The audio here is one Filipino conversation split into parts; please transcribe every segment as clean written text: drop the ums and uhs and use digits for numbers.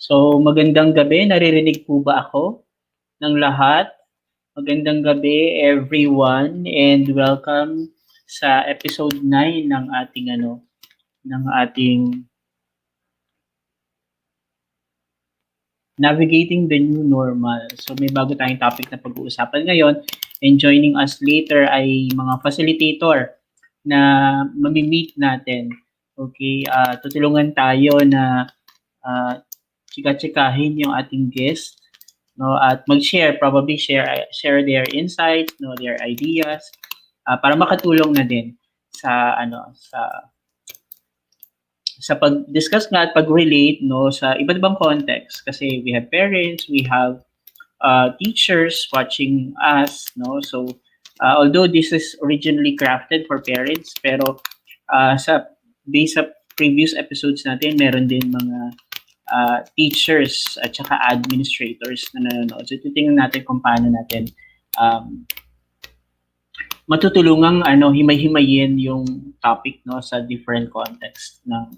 So, magandang gabi. Naririnig po ba ako ng lahat? Magandang gabi, everyone, and welcome sa episode 9 ng ating Navigating the New Normal. So, may bago tayong topic na pag-uusapan ngayon, and joining us later ay mga facilitator na mamimit natin. Okay, tutulungan tayo na chika-chikahin yung ating guest, no, at mag-share, probably share their insights, no, their ideas, para makatulong na din sa sa pag-discuss nga at pag-relate, no, sa iba't ibang context, kasi we have parents, we have teachers watching us, no. So although this is originally crafted for parents, pero based sa previous episodes natin, meron din mga teachers at saka administrators na nanonood. So titingnan natin kung paano natin matutulungang himay-himayin yung topic, no, sa different context ng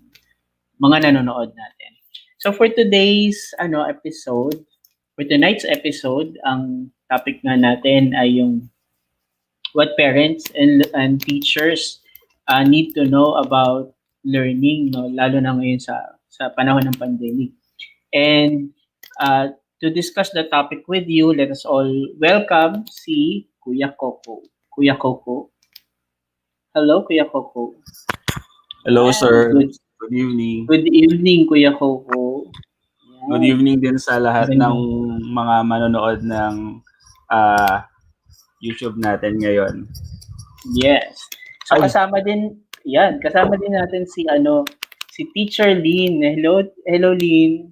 mga nanonood natin. So for today's episode, for tonight's episode, ang topic nga natin ay yung what parents and teachers need to know about learning, no, lalo na ngayon sa panahon ng pandemic. And to discuss the topic with you, let us all welcome si Kuya Coco. Kuya Coco. Hello, Kuya Coco. Hello, sir. Good evening. Good evening, Kuya Coco. Yeah. Good evening din sa lahat ng mga manonood ng YouTube natin ngayon. Yes. So kasama din natin si Teacher Lynn. Hello Lynn.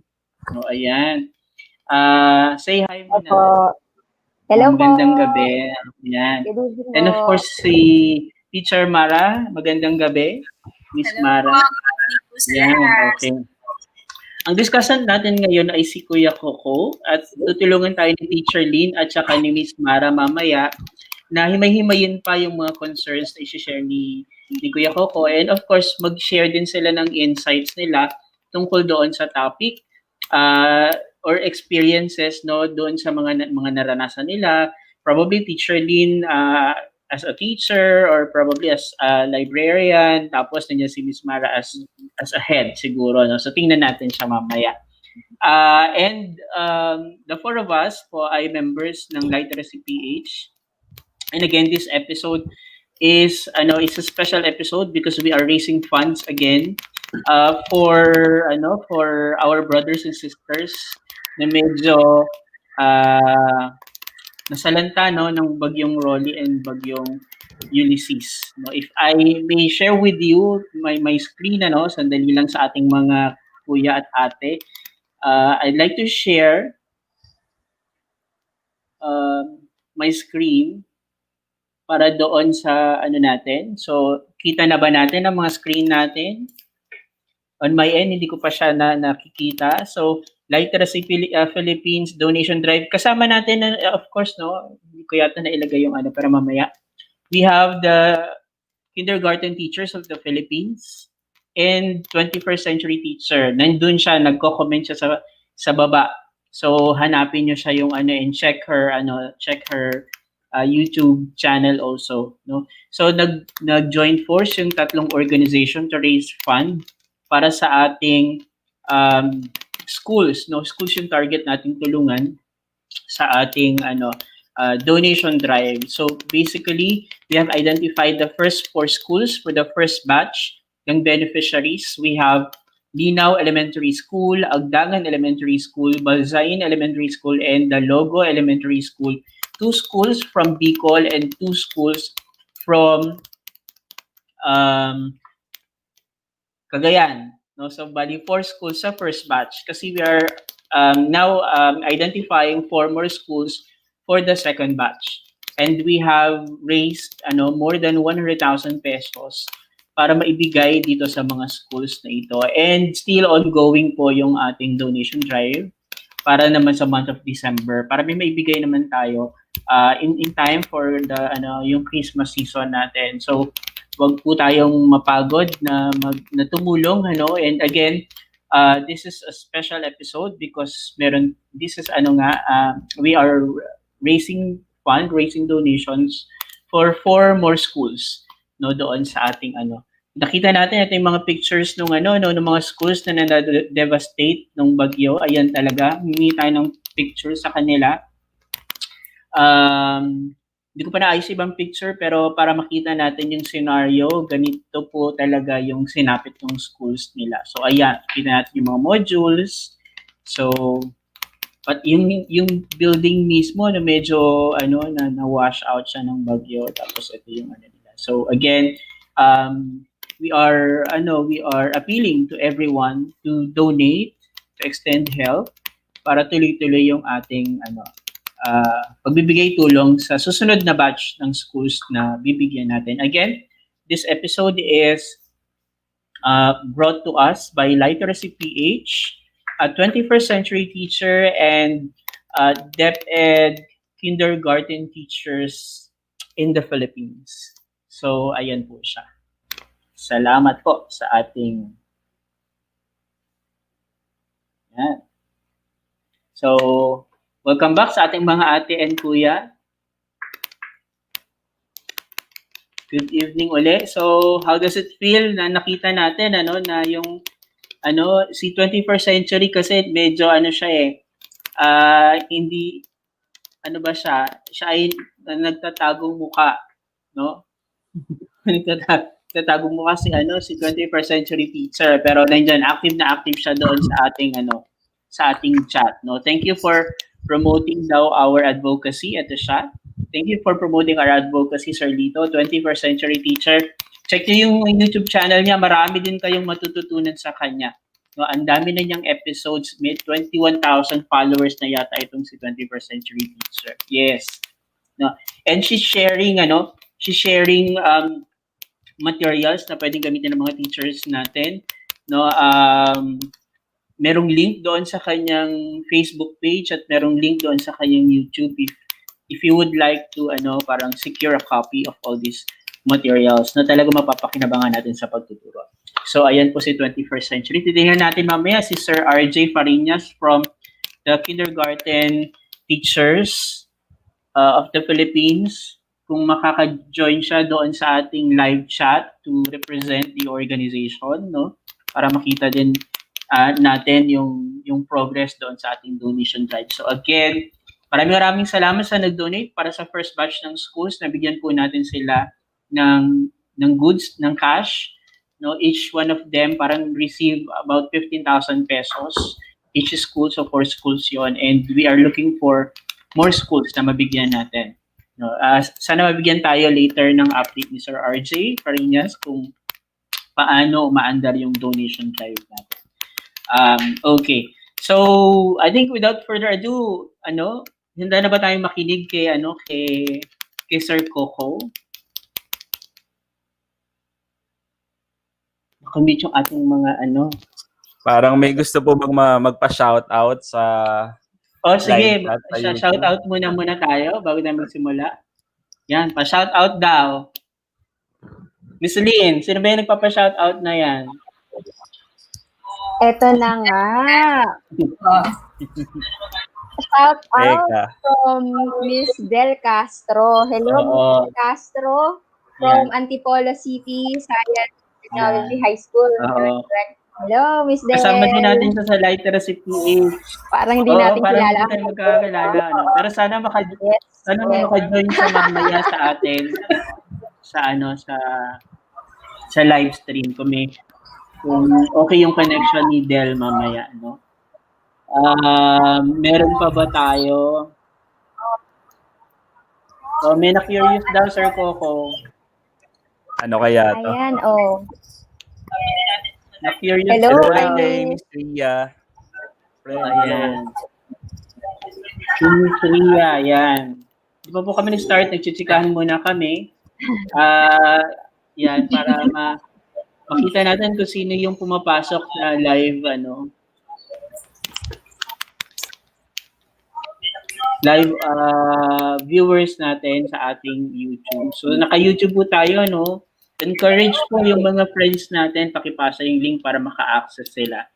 Oh, ayan. Say hi mo na. Hello po. Magandang gabi. Ayan. And of course si Teacher Mara, magandang gabi. Miss Mara. Ayan, okay. Ang discussion natin ngayon ay si Kuya Coco at tutulungan tayo ni Teacher Lynn at saka ni Miss Mara mamaya na himay-himayin pa yung mga concerns na i-share ni Kuya Coco, and of course mag-share din sila ng insights nila tungkol doon sa topic or experiences, no, doon sa mga naranasan nila. Probably Teacher Lynn as a teacher, or probably as a librarian, tapos nandiyan si Miss Mara as a head siguro, no. So tingnan natin siya mamaya. And the four of us po ay members ng Literacy PH. And again, this episode is it's a special episode because we are raising funds again for our brothers and sisters na medyo nasalanta, no, ng bagyong Rolly and bagyong Ulysses. No, if I may share with you my screen, sandali lang sa ating mga kuya at ate. I'd like to share my screen para doon sa natin. So, kita na ba natin ang mga screen natin? On my end, hindi ko pa siya nakikita. So, Literacy Philippines donation drive. Kasama natin, of course, no, hindi ko yata nailagay yung para mamaya. We have the kindergarten teachers of the Philippines and 21st century teacher. Nandun siya, nagko-comment siya sa baba. So, hanapin niyo siya yung and check her YouTube channel also, no. So nag-join force yung tatlong organization to raise fund para sa ating schools, no. Schools yung target nating tulungan sa ating donation drive. So basically, we have identified the first 4 schools for the first batch ng beneficiaries. We have Linaw Elementary School, Agdangan Elementary School, Balzain Elementary School, and the Logo Elementary School. 2 schools from Bicol and 2 schools from Cagayan. No? So, bali 4 schools sa first batch kasi we are now identifying 4 more schools for the second batch. And we have raised more than 100,000 pesos para maibigay dito sa mga schools na ito. And still ongoing po yung ating donation drive para naman sa month of December, para may maibigay naman tayo in time for the yung Christmas season natin. So wag po tayong mapagod na tumulong, and again, This is a special episode because this is we are raising donations for 4 more schools, no, doon sa ating nakita natin ito yung mga pictures nung ng mga schools na na-devastate nung bagyo. Ayan talaga, humingi tayo ng picture sa kanila. Hindi ko pa naayos ibang picture, pero para makita natin yung scenario, ganito po talaga yung sinapit ng schools nila. So ayan, kita natin yung mga modules. So but yung building mismo na medyo na wash out siya ng bagyo, tapos ito yung nila. So again, we are appealing to everyone to donate, to extend help para tuloy-tuloy yung ating pagbibigay tulong sa susunod na batch ng schools na bibigyan natin. Again, this episode is brought to us by Literacy PH, a 21st century teacher and DepEd kindergarten teachers in the Philippines. So, ayan po siya. Salamat po sa ating yan. So, welcome back sa ating mga ate and kuya. Good evening uli. So, how does it feel na nakita natin na yung si 21st century kasi medyo siya hindi siya ay nagtatagong muka, no? Nagtatagong muka si 21st century teacher, pero nandiyan active siya doon sa ating sa ating chat, no? Thank you for promoting daw our advocacy at the chat. Thank you for promoting our advocacy, Sir Lito, 21st century teacher. Check niyo yung YouTube channel niya, marami din kayong matututunan sa kanya. No, ang dami na niyang episodes, may 21,000 followers na yata itong si 21st century teacher. Yes. No. And she's sharing materials na pwedeng gamitin ng mga teachers natin. No, merong link doon sa kanyang Facebook page at merong link doon sa kanyang YouTube if you would like to parang secure a copy of all these materials na talaga mapapakinabangan natin sa pagtuturo. So ayan po si 21st century. Titingnan natin mamaya si Sir RJ Fariñas from the kindergarten teachers of the Philippines, kung makaka-join siya doon sa ating live chat to represent the organization, no? Para makita din natin yung progress doon sa ating donation drive. So again, maraming salamat sa nag-donate para sa first batch ng schools. Nabigyan po natin sila ng goods, ng cash. No, each one of them parang receive about 15,000 pesos each school, so 4 schools yon, and we are looking for more schools na mabigyan natin. No, sana mabigyan tayo later ng update ni Sir RJ Fariñas kung paano umaandar yung donation drive natin. Okay. So, I think without further ado, handa na ba tayong makinig kay Sir Coco? Nakamit yung ating mga Parang may gusto po magpa-shoutout sa sige, shoutout muna tayo bago na magsimula. Yan, pa-shoutout daw. Miss Lynn, sino ba yung nagpapa-shoutout na yan? Eto na nga. Shout out from Miss Del Castro. Hello, Miss Del Castro from Antipolo City, Science Technology High School. Hello, Miss Del. Kasama din natin siya sa Literacy PH. Parang hindi natin kilala. Parang hindi tayo magkakilala. Pero sana maka-join siya mamaya sa atin sa live stream kung okay yung connection ni Del mamaya, no? Meron pa ba tayo? May na-curious daw, Sir Coco. Ano kaya to? Ayan, Na-curious. Hello, Miss Ria. Ayan. Miss Ria, ayan. Di ba po kami nag-start, nagchichikahan muna kami. Yan, para makita natin kung sino yung pumapasok na live, live viewers natin sa ating YouTube. So, naka-YouTube po tayo, no? Encourage po yung mga friends natin, pakipasa yung link para maka-access sila.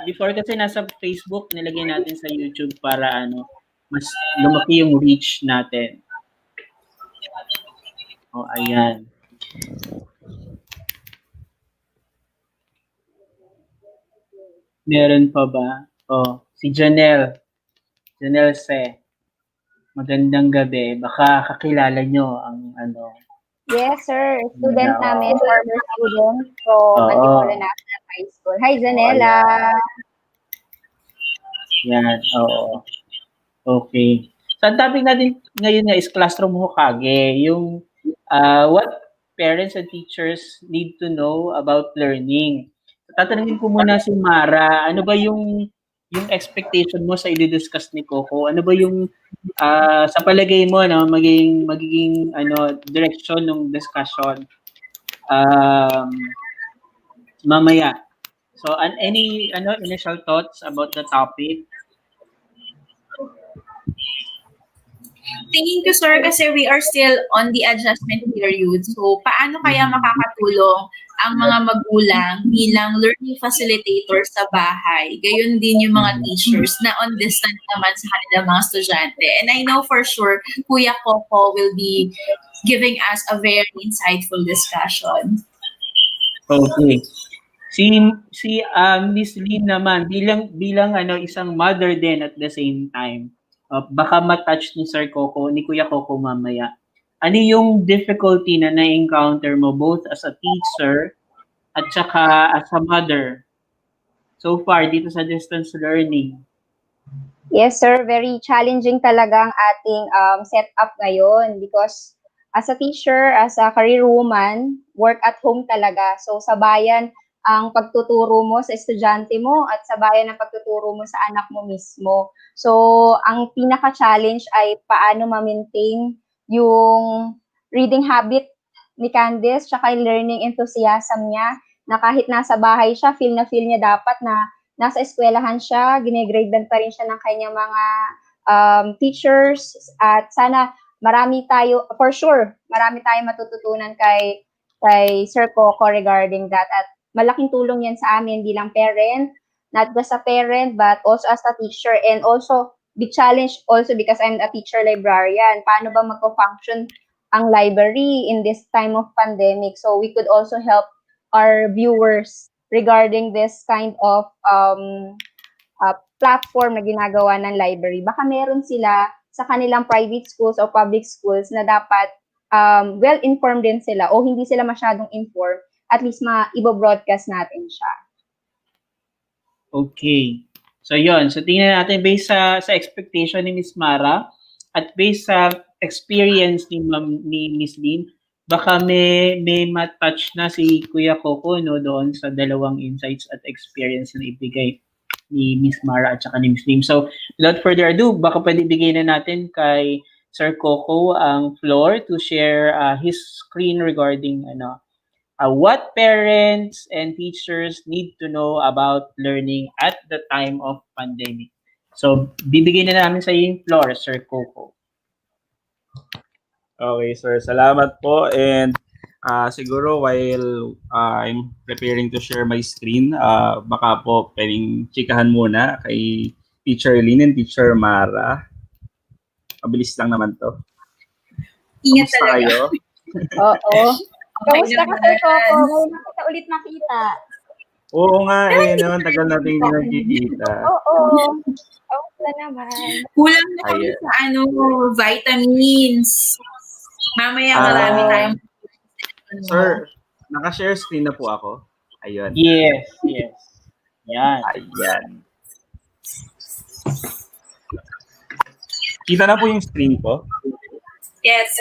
Before kasi nasa Facebook, nilagay natin sa YouTube para mas lumaki yung reach natin. Ayan. Meron pa ba? Si Janelle. Janelle Se. Magandang gabi. Baka kakilala nyo ang Yes, sir. Student namin, former student from Antipolo National High School. Hi, Janela! Yan, oo. Okay. So, ang topic natin ngayon is classroom HOKAGE. Yung what parents and teachers need to know about learning. Tatanungin ko muna si Mara, ano ba yung expectation mo sa i-discuss ni Coco? Ano ba yung sa palagay mo magiging direction ng discussion mamaya? So, any initial thoughts about the topic? Tingin ko, sir, kasi we are still on the adjustment period. So, paano kaya makakatulong ang mga magulang bilang learning facilitator sa bahay? Gayon din yung mga teachers na on distance naman sa kanilang mga estudyante. And I know for sure, Kuya Coco will be giving us a very insightful discussion. Okay. Si Miss Lynn naman bilang isang mother din at the same time. Baka ma-touch ni Sir Coco, ni Kuya Coco mamaya. Ano yung difficulty na na-encounter mo both as a teacher at saka as a mother so far dito sa distance learning? Yes, sir. Very challenging talaga ang ating setup ngayon because as a teacher, as a career woman, work at home talaga. So, sabayan ang pagtuturo mo sa estudyante mo at sabayan ang pagtuturo mo sa anak mo mismo. So, ang pinaka-challenge ay paano ma-maintain yung reading habit ni Candice tsaka yung learning enthusiasm niya na kahit nasa bahay siya, feel niya dapat na nasa eskwelahan siya, gine-gradean pa rin siya ng kanyang mga teachers at sana marami tayong matututunan kay Sir Coco regarding that at malaking tulong yan sa amin bilang parent, not just a parent but also as a teacher and also big challenge also because I'm a teacher librarian. Paano ba magko-function ang library in this time of pandemic? So we could also help our viewers regarding this kind of platform na ginagawa ng library. Baka meron sila sa kanilang private schools o public schools na dapat well-informed din sila o hindi sila masyadong informed, at least ibo-broadcast natin siya. Okay. So yon. So tingnan natin based sa expectation ni Miss Mara at based sa experience ni Miss Lynn, baka may matouch na si Kuya Coco doon sa dalawang insights at experience na ibigay ni Miss Mara at saka ni Miss Lynn. So without further ado, baka pwede bigay na natin kay Sir Coco ang floor to share his screen regarding what parents and teachers need to know about learning at the time of pandemic. So, bibigyan na namin sa iyo yung floor, Sir Coco. Okay, sir. Salamat po. And siguro while I'm preparing to share my screen, baka po pwedeng chikahan muna kay Teacher Lynn and Teacher Mara. Mabilis lang naman to. Ingat Kamusta talaga. kayo? Oo. Kamusta ka, Sir Coco? Ngayon kita ulit nakita. Oo nga no, tagal natin hindi nagkikita. Oo. Kamusta naman? Kulang na kami sa vitamins. Mamaya marami tayong Sir, naka-share screen na po ako. Ayun. Yes. Yan. Ayan. Kita na po yung screen ko? Yes.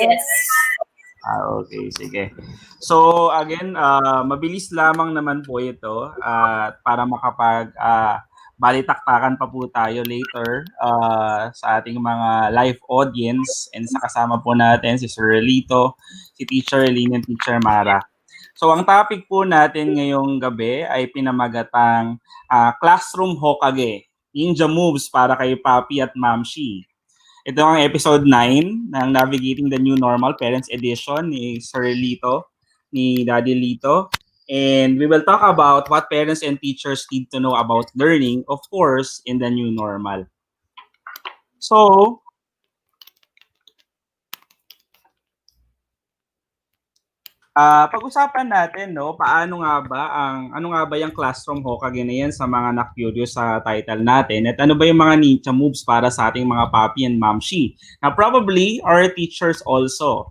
Okay, sige. So again, mabilis lamang naman po ito para balitaktakan pa po tayo later sa ating mga live audience and sa kasama po natin si Sir Relito, si Teacher Lynn and Teacher Mara. So ang topic po natin ngayong gabi ay pinamagatang Classroom HOKAGE, Ninja Moves para kay Papi at Momshie. Ito ang episode 9 ng Navigating the New Normal Parents Edition ni Sir Lito, ni Daddy Lito. And we will talk about what parents and teachers need to know about learning, of course, in the new normal. So, pag-usapan natin, no, ano nga ba yung classroom HOKAGE na yan sa mga na-curious sa title natin, at ano ba yung mga ninja moves para sa ating mga papi and momshie, na probably our teachers also.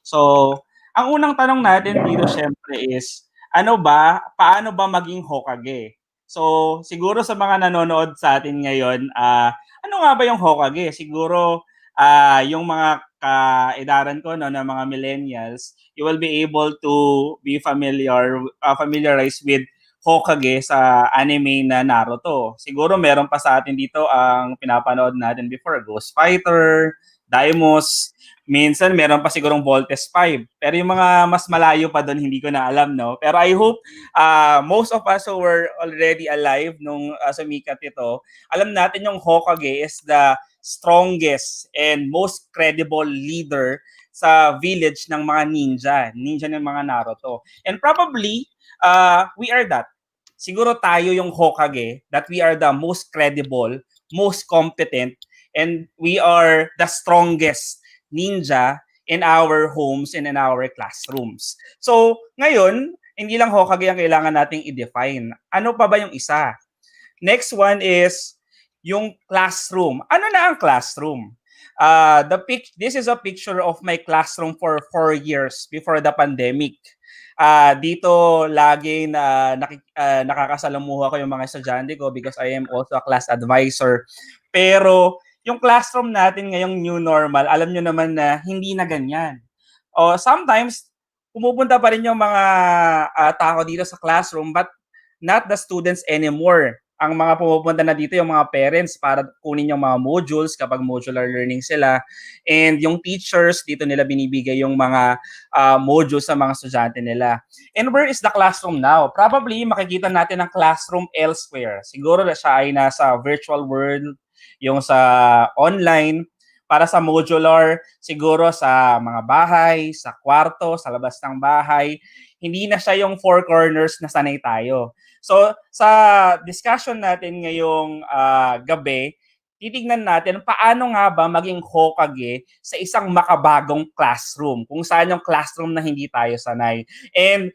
So, ang unang tanong natin dito syempre is, paano ba maging HOKAGE? So, siguro sa mga nanonood sa atin ngayon, ano nga ba yung HOKAGE? Siguro, yung mga kaedaran ko, no, na mga millennials, you will be able to be familiarized with HOKAGE sa anime na Naruto. Siguro meron pa sa atin dito ang pinapanood natin before, Ghost Fighter, Daimos, minsan meron pa sigurong Voltes 5. Pero yung mga mas malayo pa doon, hindi ko na alam, no? Pero I hope most of us who were already alive nung sumikat ito, alam natin yung HOKAGE is the strongest and most credible leader sa village ng mga ninja ng mga Naruto. And probably, we are that. Siguro tayo yung HOKAGE, that we are the most credible, most competent, and we are the strongest ninja in our homes and in our classrooms. So, ngayon, hindi lang HOKAGE ang kailangan nating i-define. Ano pa ba yung isa? Next one is yung classroom. Ano na ang classroom? This is a picture of my classroom for 4 years before the pandemic. Dito lagi nakakasalamuha ko yung mga estudyante ko because I am also a class advisor. Pero yung classroom natin ngayong new normal, alam nyo naman na hindi na ganyan. Sometimes, pumupunta pa rin yung mga tao dito sa classroom, but not the students anymore. Ang mga pumupunta na dito yung mga parents para kunin yung mga modules kapag modular learning sila. And yung teachers, dito nila binibigay yung mga modules sa mga estudyante nila. And where is the classroom now? Probably makikita natin ang classroom elsewhere. Siguro na siya ay nasa virtual world, yung sa online. Para sa modular, siguro sa mga bahay, sa kwarto, sa labas ng bahay. Hindi na siya yung four corners na sanay tayo. So, sa discussion natin ngayong gabi, titignan natin paano nga ba maging HOKAGE sa isang makabagong classroom, kung saan yung classroom na hindi tayo sanay. And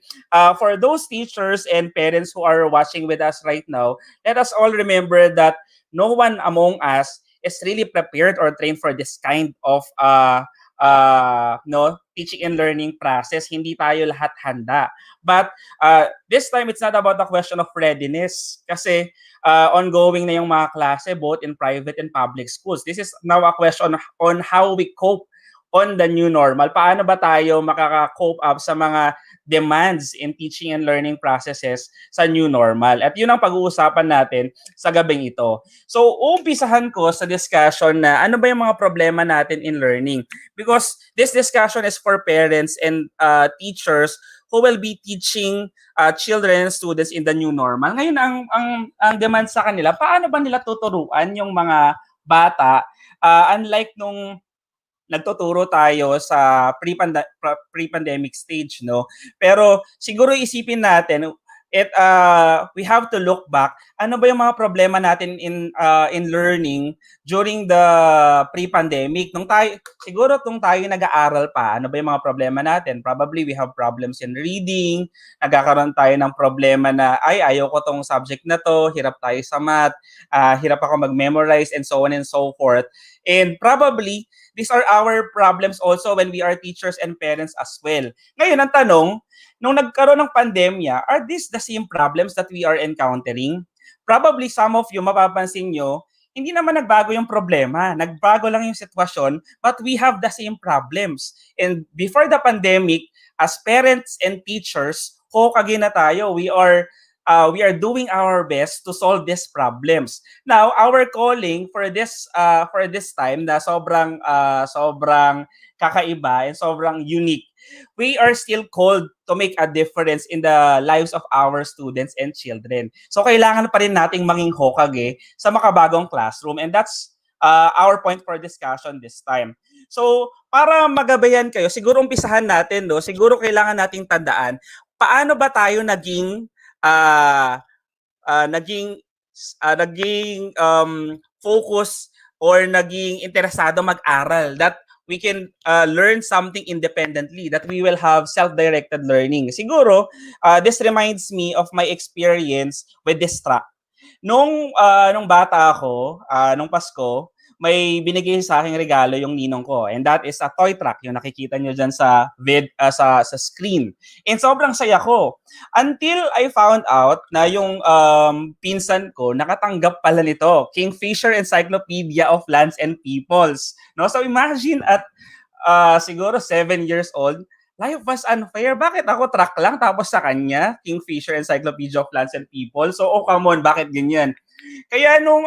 for those teachers and parents who are watching with us right now, let us all remember that no one among us is really prepared or trained for this kind of teaching and learning process. Hindi tayo lahat handa. But this time, it's not about the question of readiness kasi ongoing na yung mga klase both in private and public schools. This is now a question on how we cope on the new normal. Paano ba tayo makaka-cope up sa mga demands in teaching and learning processes sa new normal? At yun ang pag-uusapan natin sa gabing ito. So, umpisahan ko sa discussion na ano ba yung mga problema natin in learning? Because this discussion is for parents and teachers who will be teaching children and students in the new normal. Ngayon, ang demand sa kanila, paano ba nila tuturuan yung mga bata unlike nung nagtuturo tayo sa pre-pandemic stage, no? Pero siguro isipin natin, we have to look back, ano ba yung mga problema natin in learning during the pre-pandemic? Siguro nung tayo nag-aaral pa, ano ba yung mga problema natin? Probably we have problems in reading, nagkakaroon tayo ng problema na, ayaw ko tong subject na to, hirap tayo sa math, hirap ako mag-memorize, and so on and so forth. And probably, these are our problems also when we are teachers and parents as well. Ngayon, ang tanong, nung nagkaroon ng pandemya, are these the same problems that we are encountering? Probably some of you, mapapansin nyo, hindi naman nagbago yung problema. Nagbago lang yung sitwasyon, but we have the same problems. And before the pandemic, as parents and teachers, HOKAGE na tayo. We are doing our best to solve these problems. Now, our calling for this time na sobrang kakaiba and sobrang unique. We are still called to make a difference in the lives of our students and children. So kailangan pa rin nating maging HOKAGE sa makabagong classroom, and that's our point for discussion this time. So, para magabayan kayo, siguro umpisahan natin, no? Siguro kailangan nating tandaan paano ba tayo naging focus or naging interesado mag-aral, that we can learn something independently, that we will have self-directed learning. Siguro, this reminds me of my experience with this truck. Nung bata ako, nung Pasko, may binigay sa aking regalo yung ninong ko, and that is a toy truck, yung nakikita nyo dyan sa sa screen. And sobrang saya ko until I found out na yung pinsan ko nakatanggap pala nito, Kingfisher Encyclopedia of Lands and Peoples, no? So imagine at siguro 7 years old, life was unfair. Bakit ako truck lang tapos sa kanya Kingfisher Encyclopedia of Lands and People? So come on, bakit ganyan? Kaya nung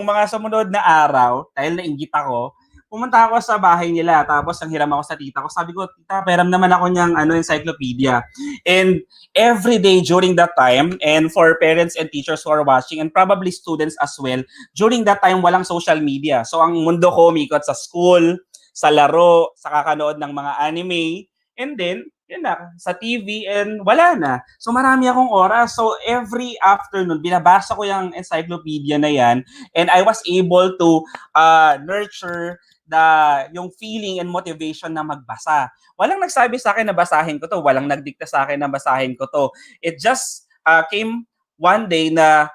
mga sumunod na araw, dahil nainggit ako, pumunta ako sa bahay nila, tapos nanghiram ako sa tita ko. Sabi ko, tita, peram naman ako niyang encyclopedia. And every day during that time, and for parents and teachers who are watching, and probably students as well, during that time, walang social media. So ang mundo ko umikot sa school, sa laro, sa kakanood ng mga anime, and then, yun na, sa TV, and wala na. So marami akong oras. So every afternoon, binabasa ko yung encyclopedia na yan, and I was able to nurture yung feeling and motivation na magbasa. Walang nagsabi sa akin na basahin ko to, walang nagdikta sa akin na basahin ko to. It just came one day na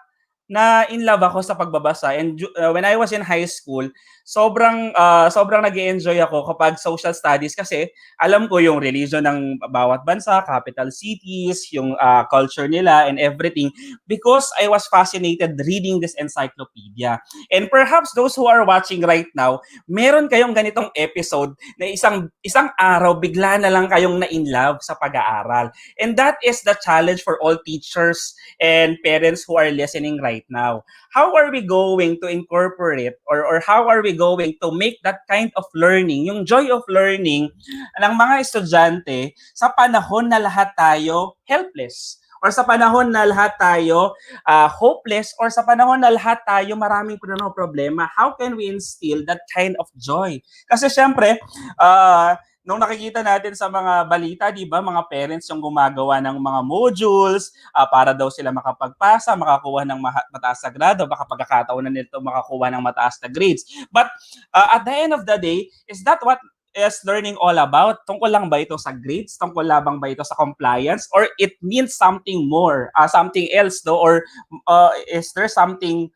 in love ako sa pagbabasa, and when I was in high school, sobrang nag-e-enjoy ako kapag social studies, kasi alam ko yung religion ng bawat bansa, capital cities, yung culture nila and everything, because I was fascinated reading this encyclopedia. And perhaps those who are watching right now, meron kayong ganitong episode na isang araw bigla na lang kayong na-in love sa pag-aaral. And that is the challenge for all teachers and parents who are listening right now. How are we going to incorporate or how are we going to make that kind of learning, yung joy of learning ng mga estudyante sa panahon na lahat tayo helpless, or sa panahon na lahat tayo hopeless, or sa panahon na lahat tayo maraming problema? How can we instill that kind of joy? Kasi syempre, nung nakikita natin sa mga balita, di ba, mga parents yung gumagawa ng mga modules para daw sila makapagpasa, makakuha ng mataas na grado, baka pagkakataon na nito makakuha ng mataas na grades. But at the end of the day, is that what is learning all about? Tungkol lang ba ito sa grades? Tungkol labang ba ito sa compliance? Or it means something more, something else, though? Or is there something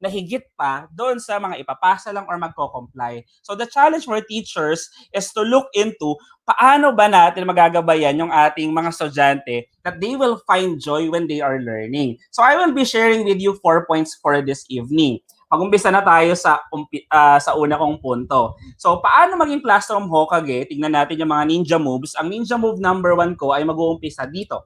na higit pa doon sa mga ipapasa lang or magko-comply? So the challenge for teachers is to look into paano ba natin magagabayan yung ating mga estudyante that they will find joy when they are learning. So I will be sharing with you 4 points for this evening. Mag-umpisa na tayo sa una kong punto. So, paano maging classroom HOKAGE? Tingnan natin yung mga ninja moves. Ang ninja move number 1 ko ay mag-uumpisa dito.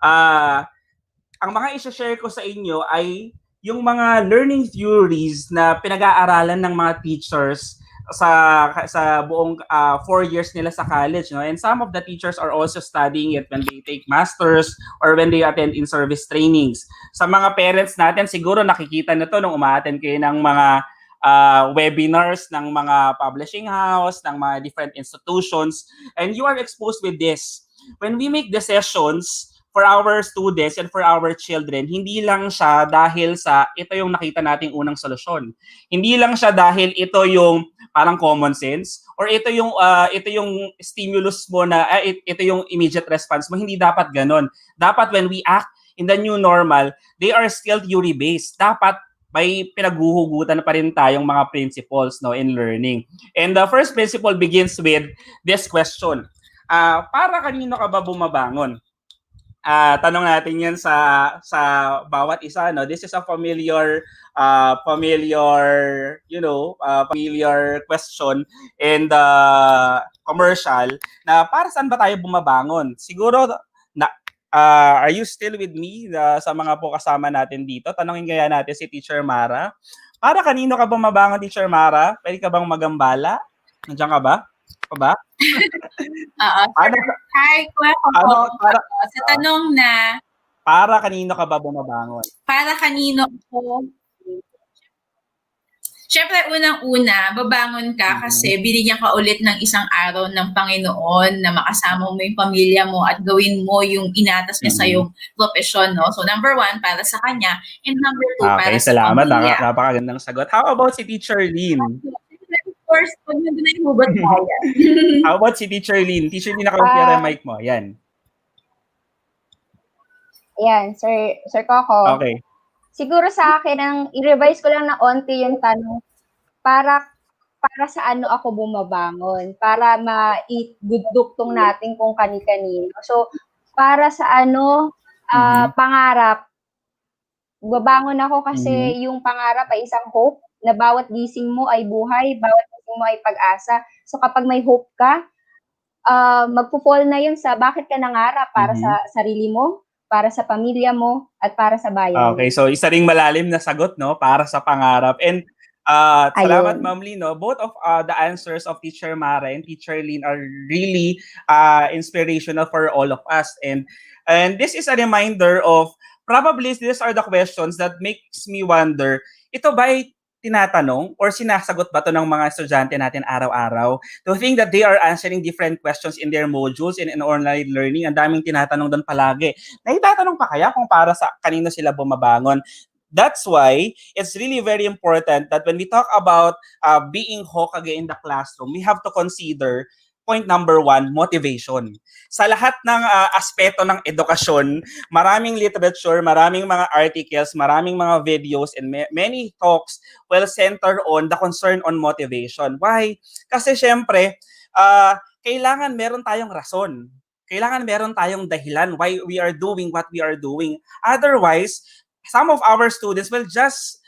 Ang mga i-share ko sa inyo ay yung mga learning theories na pinag-aaralan ng mga teachers sa buong 4 years nila sa college, no? And some of the teachers are also studying it when they take masters or when they attend in-service trainings. Sa mga parents natin, siguro nakikita na to nung uma-attend kayo ng mga webinars ng mga publishing house, ng mga different institutions, and you are exposed with this. When we make decisions for our students and for our children, hindi lang siya dahil sa ito yung nakita nating unang solusyon. Hindi lang siya dahil ito yung parang common sense, or ito yung stimulus mo na ito yung immediate response mo. Hindi dapat ganon. Dapat when we act in the new normal, they are still theory based. Dapat may pinaghuhugutan pa rin tayong mga principles, no, in learning. And the first principle begins with this question. Para kanino ka ba bumabangon? Tanong natin yan sa bawat isa, no? This is a familiar question in the commercial na para saan ba tayo bumabangon? Siguro are you still with me sa mga po kasama natin dito? Tanongin kaya natin si Teacher Mara. Para kanino ka bumabangon, Teacher Mara? Pwede ka bang magambala? Nandiyan ka ba? Hi, Kuya Coco. Sa tanong na, para kanino ka ba bumabangon? Para kanino ako? Siyempre, unang-una, babangon ka kasi binigyan ka ulit ng isang araw ng Panginoon na makasama mo yung pamilya mo at gawin mo yung inatas niya sa yung profesyon, no? So, number 1, para sa kanya, and number 2, para sa salamat. pamilya. Napakagandang sagot. How about si Teacher Lynn? Of course, pag nandun na yung hugot kaya. How about si Teacher Lynn? Teacher Lynn, naka-clear yung mic mo. Yan. Ayan, Sir Coco. Okay. Siguro sa akin, i-revise ko lang na onti yung tanong, para sa ano ako bumabangon, para maiduduktong natin kung kani-kanino. So, para sa pangarap, babangon ako kasi yung pangarap ay isang hope, na bawat gising mo ay buhay, bawat gising mo ay pag-asa. So, kapag may hope ka, magpo-fall na yun sa bakit ka nangarap, para sa sarili mo, para sa pamilya mo, at para sa bayan. Okay, so isa ring malalim na sagot, no, para sa pangarap. And salamat, Ma'am Lynn, no? Both of the answers of Teacher Mara and Teacher Lynn are really inspirational for all of us. And this is a reminder of, probably these are the questions that makes me wonder, ito ba ay tinatanong or sinasagot ba to ng mga estudyante natin araw-araw? To think that they are answering different questions in their modules in online learning, ang daming tinatanong doon palagi. Naitatanong pa kaya kung para sa kanino sila bumabangon? That's why it's really very important that when we talk about being HOKAGE in the classroom, we have to consider point number 1, motivation. Sa lahat ng aspeto ng edukasyon, maraming literature, maraming mga articles, maraming mga videos, and many talks will center on the concern on motivation. Why? Kasi syempre, kailangan meron tayong rason. Kailangan meron tayong dahilan why we are doing what we are doing. Otherwise, some of our students will just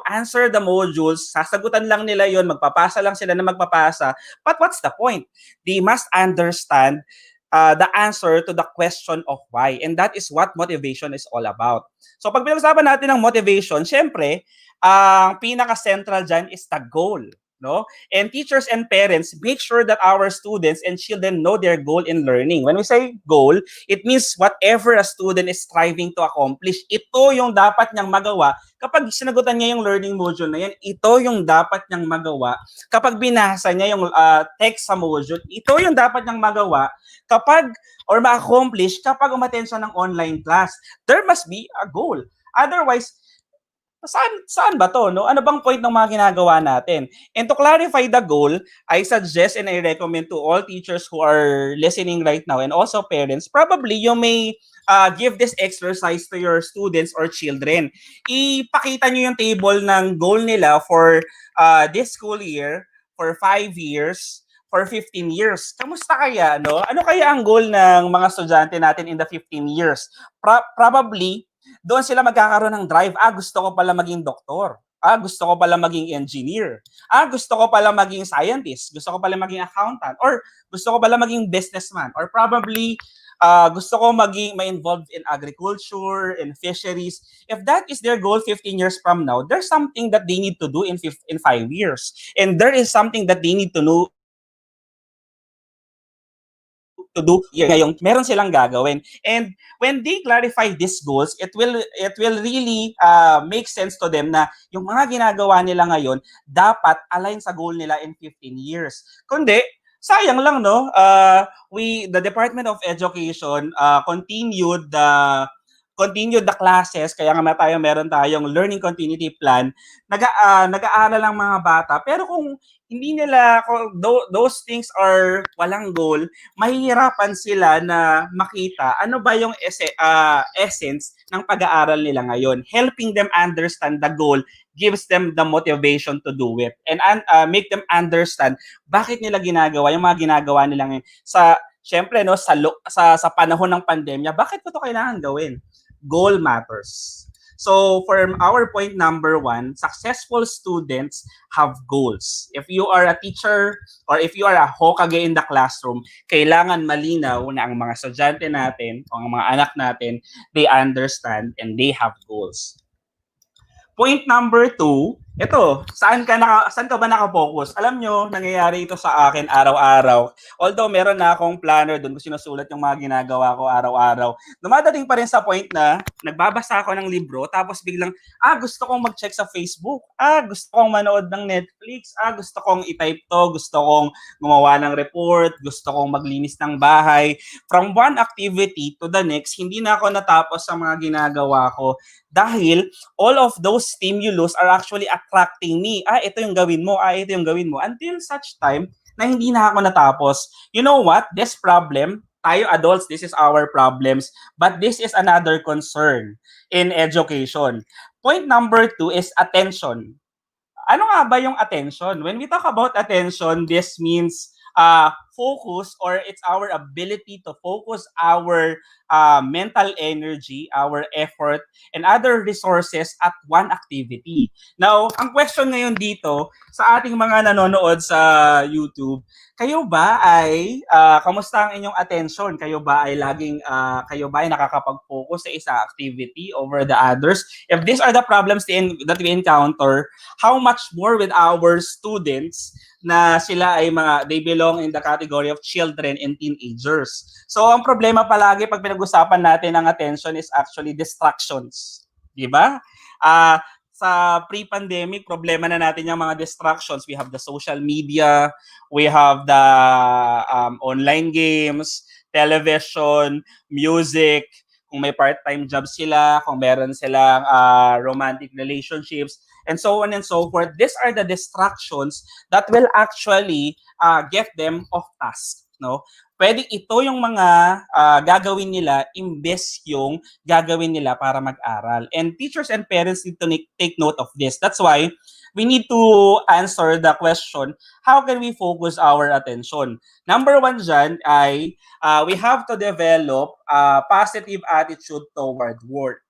answer the modules, sasagutan lang nila yon, magpapasa lang sila na magpapasa. But what's the point? They must understand the answer to the question of why. And that is what motivation is all about. So pag pinag-usapan natin ng motivation, syempre, ang pinaka-central dyan is the goal. No? And teachers and parents make sure that our students and children know their goal in learning. When we say goal, it means whatever a student is striving to accomplish, ito yung dapat niyang magawa. Kapag sinagutan niya yung learning module na yan, ito yung dapat niyang magawa. Kapag binasa niya yung text sa module, ito yung dapat niyang magawa. Kapag, or ma-accomplish, kapag umattend siya ng online class, there must be a goal. Otherwise, saan ba to, no? Ano bang point ng mga ginagawa natin? And to clarify the goal, I suggest and I recommend to all teachers who are listening right now and also parents, probably you may give this exercise to your students or children. Ipakita nyo yung table ng goal nila for this school year, for 5 years, for 15 years. Kamusta kaya, no? Ano kaya ang goal ng mga estudyante natin in the 15 years? Probably, doon sila magkakaroon ng drive. Gusto ko pala maging doktor. Gusto ko pala maging engineer. Gusto ko pala maging scientist. Gusto ko pala maging accountant. Or gusto ko pala maging businessman. Or probably, gusto ko ma-involved in agriculture, in fisheries. If that is their goal 15 years from now, there's something that they need to do in 5 years. And there is something that they need to know to do ngayong, meron silang gagawin. And when they clarify these goals, it will really make sense to them na yung mga ginagawa nila ngayon dapat align sa goal nila in 15 years. Kundi sayang lang, no? The Department of Education continued the classes, kaya nga meron tayong learning continuity plan, nag-aaral lang mga bata, pero kung hindi nila, those things are walang goal, mahihirapan sila na makita ano ba yung essence ng pag-aaral nila ngayon. Helping them understand the goal gives them the motivation to do it and make them understand bakit nila ginagawa yung mga ginagawa nila ngayon. Syempre, no, sa panahon ng pandemya, bakit ko to kailangan gawin? Goal matters. So for our point number 1, successful students have goals. If you are a teacher or if you are a HOKAGE in the classroom, kailangan malinaw na ang mga estudyante natin o ang mga anak natin, they understand and they have goals. Point number 2, Ito, saan ka ba naka-focus? Alam nyo, nangyayari ito sa akin araw-araw. Although meron na akong planner doon kung sinusulat yung mga ginagawa ko araw-araw. Dumadating pa rin sa point na nagbabasa ako ng libro tapos biglang, gusto kong mag-check sa Facebook. Gusto kong manood ng Netflix. Gusto kong i-type to. Gusto kong gumawa ng report. Gusto kong maglinis ng bahay. From one activity to the next, hindi na ako natapos sa mga ginagawa ko dahil all of those stimulus are actually attracting me. Ito yung gawin mo. Ito yung gawin mo. Until such time na hindi na ako natapos. You know what? This problem, tayo adults, this is our problems. But this is another concern in education. Point number 2 is attention. Ano nga ba yung attention? When we talk about attention, this means focus, or it's our ability to focus our mental energy, our effort, and other resources at one activity. Now, ang question ngayon dito sa ating mga nanonood sa YouTube, kayo ba ay kamusta ang inyong attention? Kayo ba ay nakakapag-focus sa isa activity over the others? If these are the problems that we encounter, how much more with our students na sila ay they belong in the category of children and teenagers. So, ang problema palagi pag pinag-usapan natin ang attention is actually distractions. Di ba? Sa pre-pandemic, problema na natin yung mga distractions. We have the social media, we have the online games, television, music, kung may part-time job sila, kung meron silang romantic relationships, and so on and so forth. These are the distractions that will actually get them off task. No? Pwede ito yung mga gagawin nila imbes yung gagawin nila para mag-aral. And teachers and parents need to take note of this. That's why we need to answer the question, how can we focus our attention? Number 1 dyan ay we have to develop a positive attitude toward work.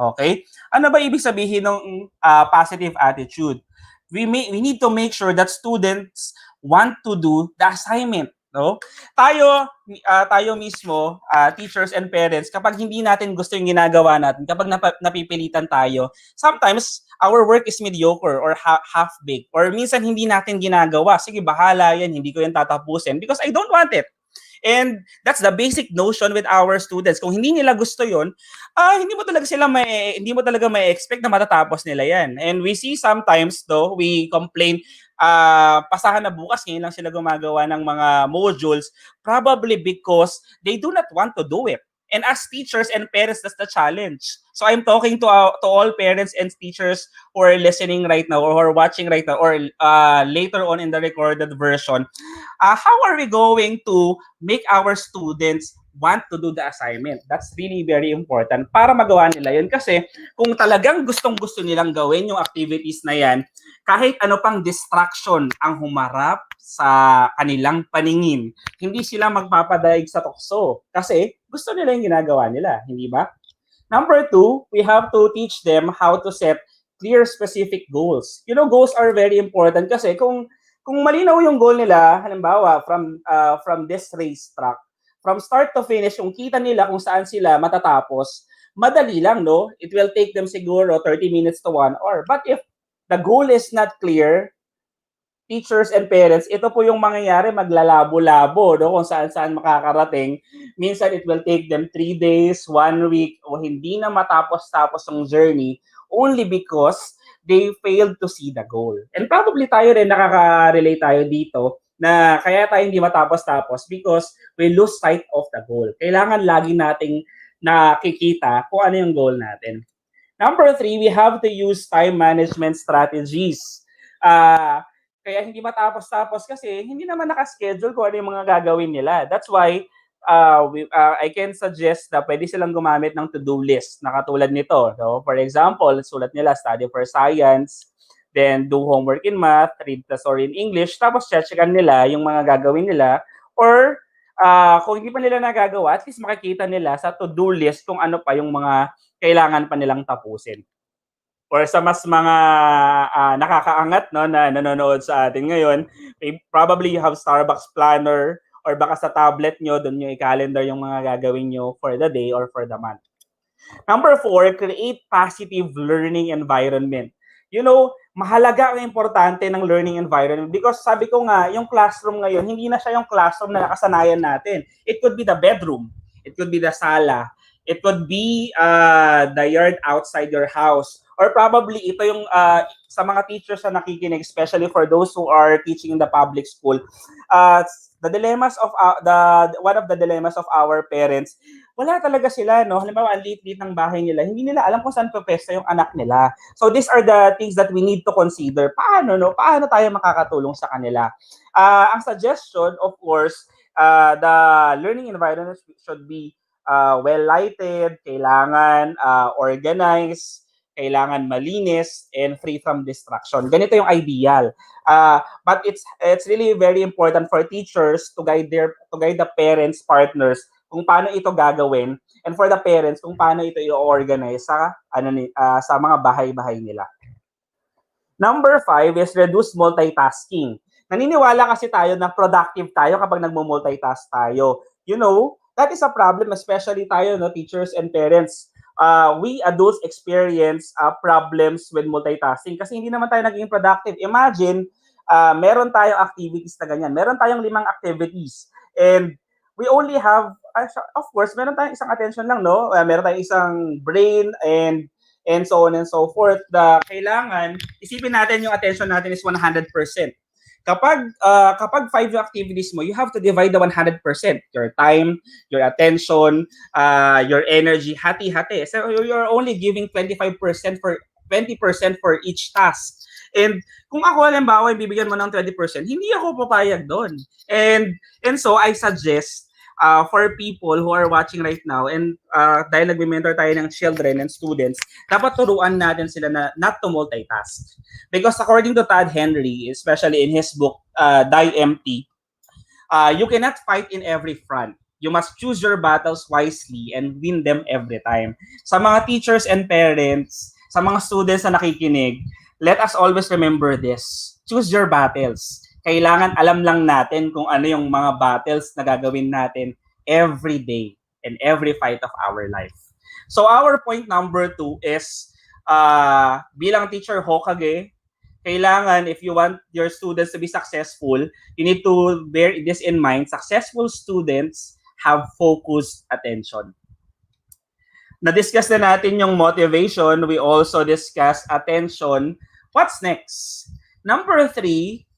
Okay? Ano ba ibig sabihin ng positive attitude? We need to make sure that students want to do the assignment. No? Tayo mismo, teachers and parents, kapag hindi natin gusto yung ginagawa natin, kapag napipilitan tayo, sometimes our work is mediocre or half-baked. Or minsan hindi natin ginagawa. Sige, bahala yan, hindi ko yan tatapusin because I don't want it. And that's the basic notion with our students. Kung hindi nila gusto yon, hindi mo talaga may expect na matatapos nila yan. And we see sometimes though, we complain, pasahan na bukas, ngayon lang sila gumagawa ng mga modules, probably because they do not want to do it. And as teachers and parents, that's the challenge. So I'm talking to all parents and teachers who are listening right now or who are watching right now or later on in the recorded version. How are we going to make our students want to do the assignment? That's really very important para magawa nila yun. Kasi kung talagang gustong-gusto nilang gawin yung activities na yan, kahit ano pang distraction ang humarap sa kanilang paningin, hindi sila magpapadaig sa tukso kasi gusto nila yung ginagawa nila, hindi ba? Number 2, we have to teach them how to set clear specific goals. You know, goals are very important kasi kung malinaw yung goal nila, halimbawa from this racetrack, from start to finish, kung kita nila kung saan sila matatapos, madali lang, no? It will take them siguro 30 minutes to 1 hour. But if the goal is not clear, teachers and parents, ito po yung mangyayari, maglalabo-labo, no? Kung saan-saan makakarating. Minsan it will take them 3 days, 1 week, o hindi na matapos-tapos ang journey only because they failed to see the goal. And probably tayo rin, nakaka-relate tayo dito, na kaya tayo hindi matapos-tapos because we lose sight of the goal. Kailangan lagi nating nakikita kung ano yung goal natin. Number 3, we have to use time management strategies. Kaya hindi matapos-tapos kasi hindi naman nakaschedule kung ano yung mga gagawin nila. That's why I can suggest na pwede silang gumamit ng to-do list na katulad nito. So, for example, sulat nila, study for science, then do homework in math, read the story in English, tapos checkan nila yung mga gagawin nila. Or kung hindi pa nila nagagawa, at least makikita nila sa to-do list kung ano pa yung mga kailangan pa nilang tapusin. Or sa mas mga nakakaangat, no, na nanonood sa atin ngayon, probably you have Starbucks planner or baka sa tablet nyo, doon nyo i-calendar yung mga gagawin nyo for the day or for the month. Number 4, create positive learning environment. You know, mahalaga ang importante ng learning environment because sabi ko nga, yung classroom ngayon, hindi na siya yung classroom na nakasanayan natin. It could be the bedroom, it could be the sala, it could be the yard outside your house, or probably ito yung sa mga teachers na nakikinig, especially for those who are teaching in the public school, the dilemmas of one of the dilemmas of our parents, wala talaga sila, no? Halimbawa, ang liit-liit ng bahay nila, hindi nila alam kung saan pwesta yung anak nila. So these are the things that we need to consider. Paano, no? Paano tayo makakatulong sa kanila? Ang suggestion, of course, the learning environment should be well lighted, kailangan organized, kailangan malinis and free from distraction. Ganito yung ideal. But it's really very important for teachers to guide the parents, partners kung paano ito gagawin, and for the parents kung paano ito i-organize sa sa mga bahay-bahay nila. Number 5 is reduce multitasking. Naniniwala kasi tayo na productive tayo kapag nagmo-multitask tayo. You know, that is a problem, especially tayo, no, teachers and parents. We adults experience problems with multitasking kasi hindi naman tayo naging productive. Imagine, meron tayong activities na ganyan. Meron tayong 5 activities. And we only have, of course, meron tayong isang attention lang, no? Meron tayong isang brain and so on and so forth. Kailangan, isipin natin yung attention natin is 100%. Kapag 5 yung activities mo, you have to divide the 100%. Your time, your attention, your energy, hati-hati. So you're only giving 25% for 20% for each task. And kung ako, halimbawa, bibigyan mo ng 20%, hindi ako papayag doon. And so I suggest for people who are watching right now, and dahil nagme-mentor tayo ng children and students, dapat turuan natin sila na not to multitask. Because according to Todd Henry, especially in his book, Die Empty, you cannot fight in every front. You must choose your battles wisely and win them every time. Sa mga teachers and parents, sa mga students na nakikinig, let us always remember this. Choose your battles. Kailangan alam lang natin kung ano yung mga battles na gagawin natin every day and every fight of our life. So our point number 2 is, bilang teacher HOKAGE, kailangan, if you want your students to be successful, you need to bear this in mind. Successful students have focused attention. Na-discuss na natin yung motivation. We also discussed attention. What's next? Number 3,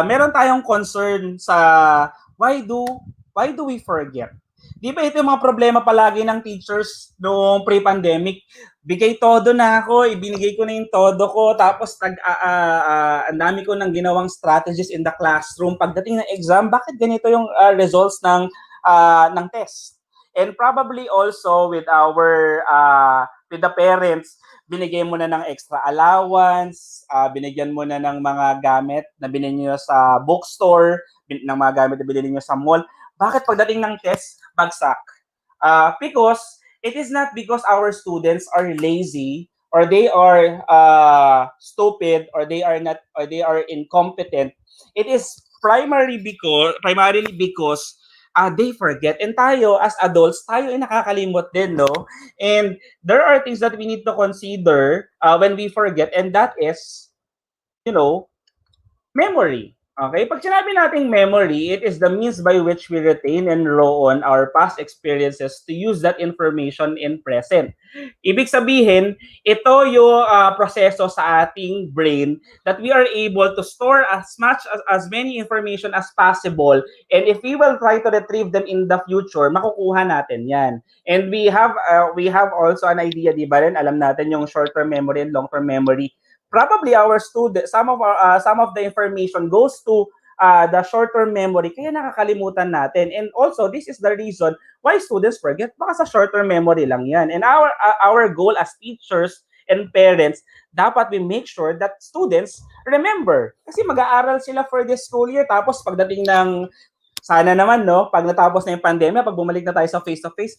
meron tayong concern sa why do we forget? Di ba ito yung mga problema palagi ng teachers noong pre-pandemic? Bigay todo na ako, ibinigay ko na yung todo ko, tapos ang dami ko nang ginawang strategies in the classroom. Pagdating ng exam, bakit ganito yung results ng test? And probably also with with the parents, binigyan mo na ng extra allowance, binigyan mo na ng mga gamit na binili niyo sa bookstore, ng mga gamit na binili niyo sa mall. Bakit pagdating ng test, bagsak? Because it is not because our students are lazy or they are stupid or they are incompetent. It is primarily because they forget. And tayo, as adults, tayo ay nakakalimot din, no? And there are things that we need to consider when we forget, and that is, memory. Okay? Pag sinabi nating memory, it is the means by which we retain and draw on our past experiences to use that information in present. Ibig sabihin, ito yung proseso sa ating brain that we are able to store as many information as possible, and if we will try to retrieve them in the future, makukuha natin yan. And we have also an idea, di ba rin? Alam natin yung short-term memory and long-term memory. Probably our students, some of the information goes to the short-term memory, kaya nakakalimutan natin. And also, this is the reason why students forget. Baka sa short-term memory lang yan. And our goal as teachers and parents, dapat we make sure that students remember. Kasi mag-aaral sila for this school year. Tapos pagdating ng, sana naman, no, pag natapos na yung pandemya, pag bumalik na tayo sa face-to-face,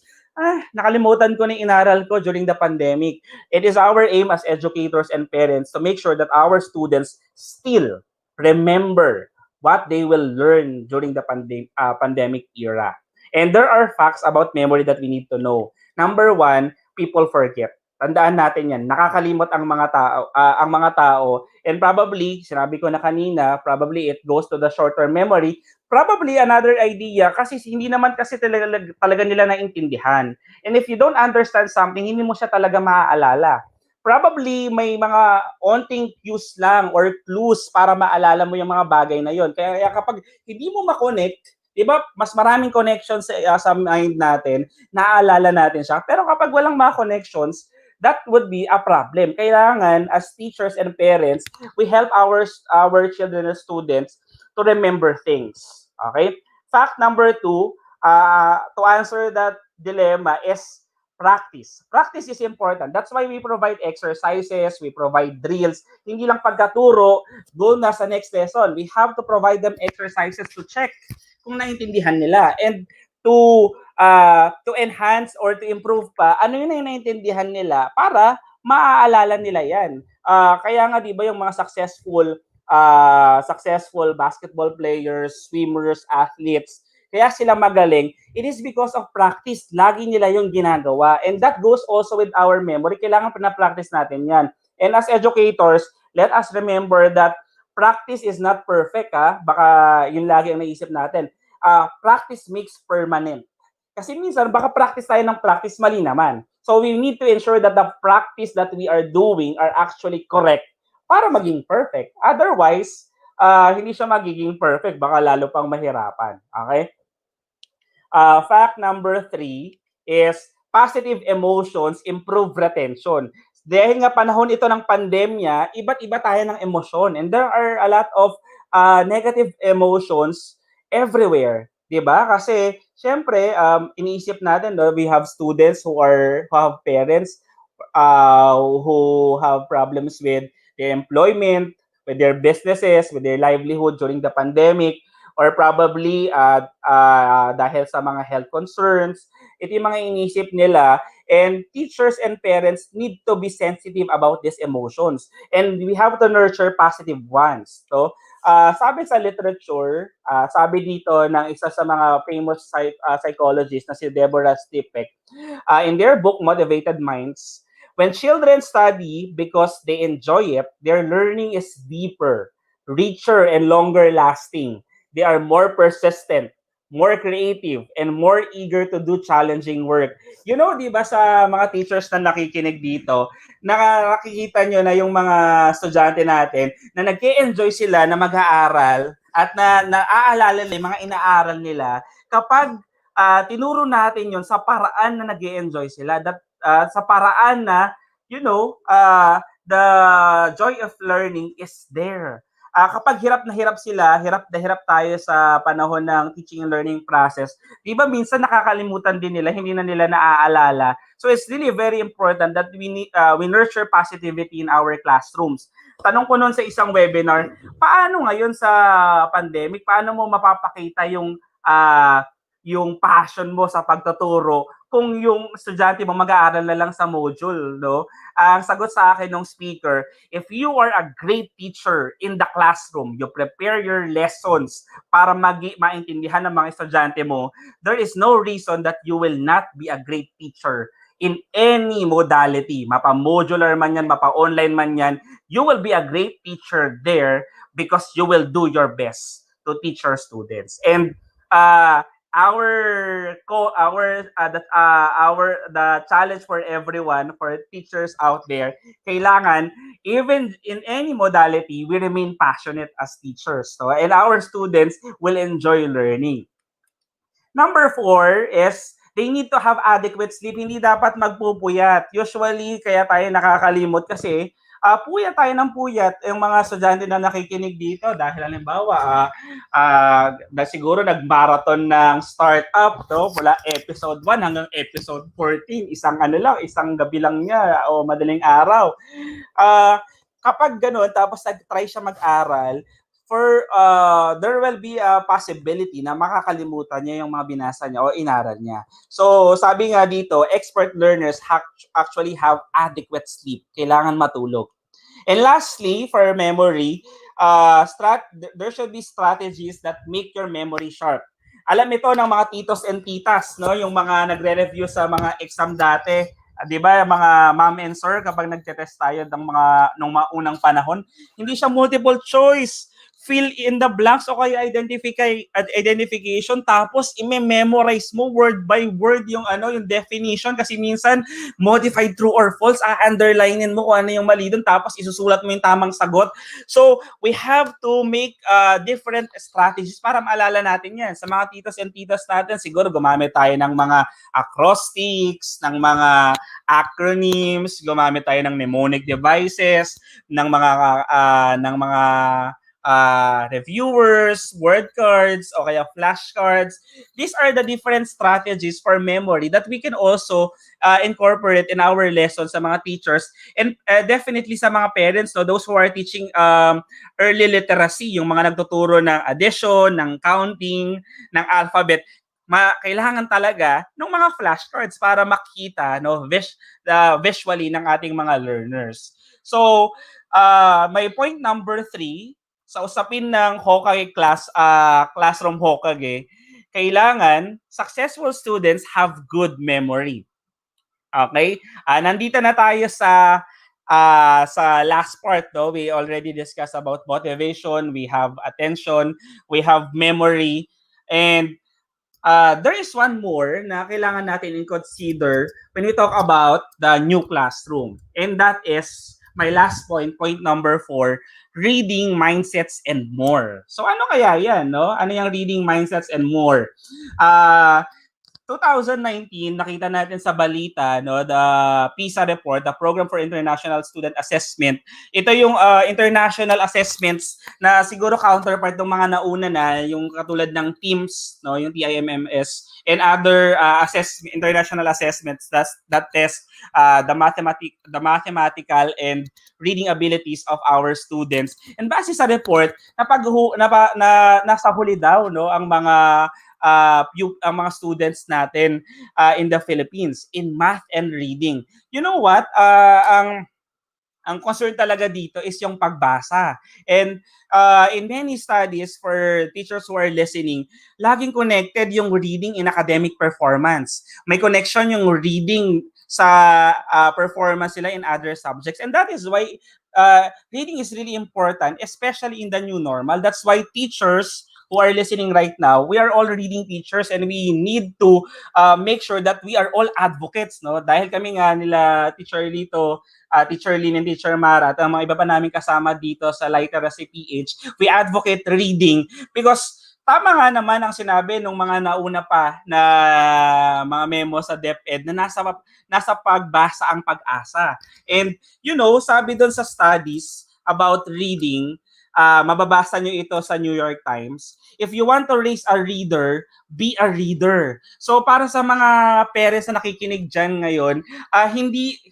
nakalimutan ko na yung inaral ko during the pandemic. It is our aim as educators and parents to make sure that our students still remember what they will learn during the pandemic era. And there are facts about memory that we need to know. Number 1, people forget. Tandaan natin yan. Nakakalimot ang mga tao. And probably, sinabi ko na kanina, probably it goes to the short-term memory. Probably another idea kasi hindi naman kasi talaga nila naintindihan. And if you don't understand something, hindi mo siya talaga maaalala. Probably may mga onting cues lang or clues para maalala mo yung mga bagay na yon. Kaya kapag hindi mo ma-connect, di ba, mas maraming connections sa mind natin, naaalala natin siya. Pero kapag walang mga connections, that would be a problem. Kailangan, as teachers and parents, we help our children and students to remember things. Okay? Fact number 2, to answer that dilemma is practice. Practice is important. That's why we provide exercises, we provide drills. Hindi lang pagkaturo, go na sa next lesson. We have to provide them exercises to check kung naintindihan nila. And to enhance or to improve pa, ano yun yung naintindihan nila para maaalala nila yan. Kaya nga, di ba, yung mga successful basketball players, swimmers, athletes, kaya sila magaling, it is because of practice. Lagi nila yung ginagawa. And that goes also with our memory. Kailangan pina-practice natin yan. And as educators, let us remember that practice is not perfect. Baka yun lagi ang naisip natin. Practice makes permanent. Kasi minsan, baka practice tayo ng practice, mali naman. So we need to ensure that the practice that we are doing are actually correct para maging perfect. Otherwise, hindi siya magiging perfect. Baka lalo pang mahirapan. Okay? Fact number 3 is positive emotions improve retention. Dahil nga panahon ito ng pandemya, iba't iba tayo ng emosyon. And there are a lot of negative emotions everywhere. Diba? Kasi, syempre, iniisip natin, we have students who have parents who have problems with their employment, with their businesses, with their livelihood during the pandemic, or probably dahil sa mga health concerns. Ito yung mga inisip nila, and teachers and parents need to be sensitive about these emotions. And we have to nurture positive ones. So, sabi sa literature, sabi dito ng isa sa mga famous psychologists na si Deborah Stipek, in their book, Motivated Minds, when children study because they enjoy it, their learning is deeper, richer, and longer lasting. They are more persistent, more creative, and more eager to do challenging work. You know, di ba sa mga teachers na nakikinig dito, nakikita nyo na yung mga estudyante natin na nag-e-enjoy sila na mag-aaral at naaalala nila yung mga inaaral nila kapag tinuro natin yun sa paraan na nag-e-enjoy sila. Sa paraan na, the joy of learning is there. Kapag hirap na hirap tayo sa panahon ng teaching and learning process, di ba minsan nakakalimutan din nila, hindi na nila naaalala. So it's really very important that we nurture positivity in our classrooms. Tanong ko noon sa isang webinar, paano ngayon sa pandemic, paano mo mapapakita yung passion mo sa pagtuturo kung yung estudyante mo mag-aaral na lang sa module, no? Ang sagot sa akin ng speaker, if you are a great teacher in the classroom, you prepare your lessons para maintindihan ng mga estudyante mo, there is no reason that you will not be a great teacher in any modality. Mapa-modular man yan, mapa-online man yan, you will be a great teacher there because you will do your best to teach your students. And the challenge for everyone, for teachers out there, kailangan even in any modality we remain passionate as teachers, so, and our students will enjoy learning. Number 4 is they need to have adequate sleep. Hindi dapat magpupuyat. Usually kaya tayo nakakalimot kasi puyat tayo ng puyat yung mga estudyante na nakikinig dito dahil halimbawa siguro nag-marathon ng startup, no? Mula episode 1 hanggang episode 14, isang gabi lang niya o madaling araw. Kapag gano'n, tapos nag-try siya mag-aral, there will be a possibility na makakalimutan niya yung mga binasa niya o inaral niya. So, sabi nga dito, expert learners actually have adequate sleep. Kailangan matulog. And lastly, for memory, there should be strategies that make your memory sharp. Alam ito ng mga titos and titas, no? Yung mga nagre-review sa mga exam dati, 'di ba, mga ma'am and sir, kapag nagte-test tayo nung mga unang panahon, hindi siya multiple choice. Fill in the blanks o kaya identification, tapos i-memorize mo word by word yung yung definition, kasi minsan modified true or false, underlinein mo kung ano yung mali dun, tapos isusulat mo yung tamang sagot. So we have to make different strategies para maalala natin yan. Sa mga titos and titas natin, siguro gumamit tayo ng mga acrostics, ng mga acronyms, gumamit tayo ng mnemonic devices, ng mga reviewers, word cards, o kaya flashcards. These are the different strategies for memory that we can also incorporate in our lessons sa mga teachers, and definitely sa mga parents, no, those who are teaching early literacy, yung mga nagtuturo ng addition, ng counting, ng alphabet. Kailangan talaga ng mga flashcards para makita, no, visually ng ating mga learners. So, my point number 3, sa usapin ng HOKAGE classroom HOKAGE, kailangan successful students have good memory. Okay? Nandito na tayo sa last part, no? We already discussed about motivation, we have attention, we have memory, and there is one more na kailangan natin i-consider when we talk about the new classroom. And that is my last point, point number 4, reading mindsets and more. So ano kaya yan, no? Ano yung reading mindsets and more? 2019, nakita natin sa balita, no, the PISA report, the Program for International Student Assessment. Ito yung international assessments na siguro counterpart ng mga nauna na, yung katulad ng TIMSS, no, yung TIMMS, and other international assessments that test the mathematical and reading abilities of our students. And base sa report, nasa huli daw, no, ang mga students natin in the Philippines in math and reading. You know what? Ang concern talaga dito is yung pagbasa. And in many studies, for teachers who are listening, laging connected yung reading in academic performance. May connection yung reading sa performance nila in other subjects. And that is why reading is really important, especially in the new normal. That's why teachers who are listening right now, we are all reading teachers, and we need to make sure that we are all advocates, no? Dahil kami nga nila Teacher Lito, Teacher Lynn, and Teacher Mara, at ang mga iba pa namin kasama dito sa Literacy PH, we advocate reading because tama nga naman ang sinabi ng mga nauna pa na mga memo sa DepEd na nasa pagbasa ang pag-asa. And you know, sabi doon sa studies about reading, mababasa nyo ito sa New York Times. If you want to raise a reader, be a reader. So para sa mga parents na nakikinig dyan ngayon,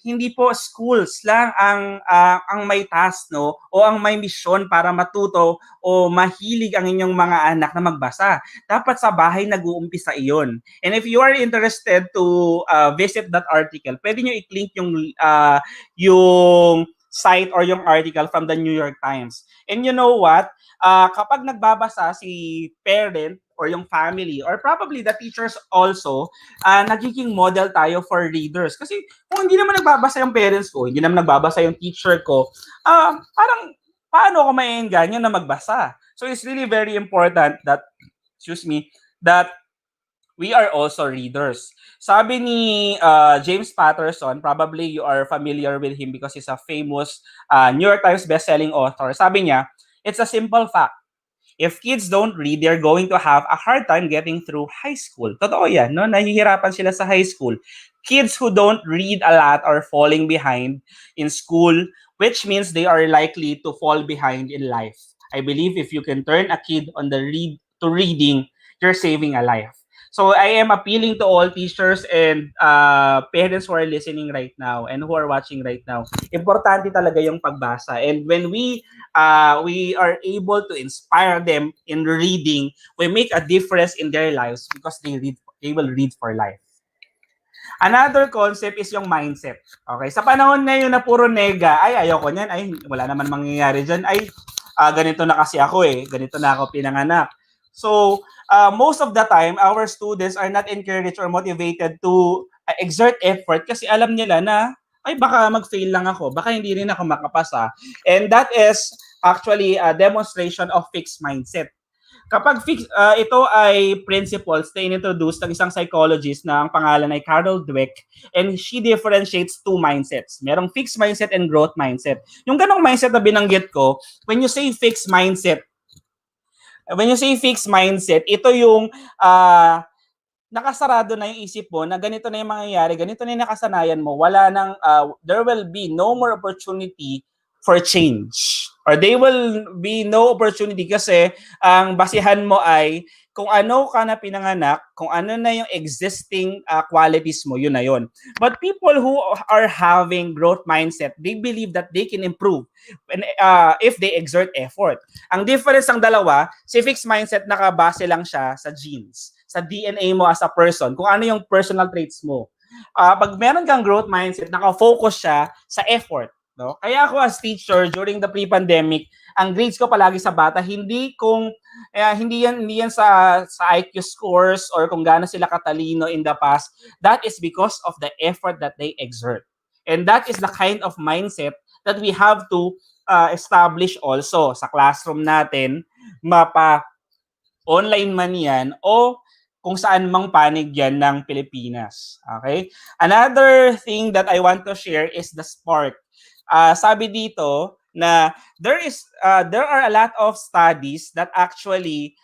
hindi po schools lang ang may task, no, o ang may mission para matuto o mahilig ang inyong mga anak na magbasa. Dapat sa bahay nag-uumpisa iyon. And if you are interested to visit that article, pwede nyo i-click yung site or yung article from the New York Times. And you know what? Kapag nagbabasa si parent or yung family or probably the teachers also, nagiging model tayo for readers. Kasi kung hindi naman nagbabasa yung parents ko, hindi naman nagbabasa yung teacher ko, parang paano ako maiengganyo na magbasa? So it's really very important that, that we are also readers. Sabi ni James Patterson, probably you are familiar with him because he's a famous New York Times bestselling author. Sabi niya, it's a simple fact. If kids don't read, they're going to have a hard time getting through high school. Totoo yan, no? Nahihirapan sila sa high school. Kids who don't read a lot are falling behind in school, which means they are likely to fall behind in life. I believe if you can turn a kid on to reading, you're saving a life. So I am appealing to all teachers and parents who are listening right now and who are watching right now. Importante talaga yung pagbasa. And when we are able to inspire them in reading, we make a difference in their lives because they will read for life. Another concept is yung mindset. Okay, sa panahon ngayon na puro nega, ay ayoko niyan, ay wala naman mangyayari diyan, ay ganito na kasi ako ganito na ako pinanganak. So, most of the time, our students are not encouraged or motivated to exert effort kasi alam nila na ay baka mag-fail lang ako, baka hindi rin ako makapasa. And that is actually a demonstration of fixed mindset. Kapag ito ay principles na inintroduce ng isang psychologist na ang pangalan ay Carol Dweck, and she differentiates two mindsets. Merong fixed mindset and growth mindset. Yung ganong mindset na binanggit ko, when you say fixed mindset, ito yung nakasarado na yung isip mo na ganito na yung mangyayari, ganito na yung nakasanayan mo, wala nang, there will be no more opportunity for change. Or there will be no opportunity kasi ang basihan mo ay kung ano ka na pinanganak, kung ano na yung existing qualities mo, yun na yun. But people who are having growth mindset, they believe that they can improve if they exert effort. Ang difference ng dalawa, si fixed mindset nakabase lang siya sa genes, sa DNA mo as a person, kung ano yung personal traits mo. Pag meron kang growth mindset, naka-focus siya sa effort. No? Kaya ako as teacher during the pre-pandemic, ang grades ko palagi sa bata, hindi yan sa IQ scores or kung gaano sila katalino in the past. That is because of the effort that they exert. And that is the kind of mindset that we have to establish also sa classroom natin, online man yan o kung saan mang panig yan ng Pilipinas. Okay? Another thing that I want to share is the spark. Sabi dito na there are a lot of studies that actually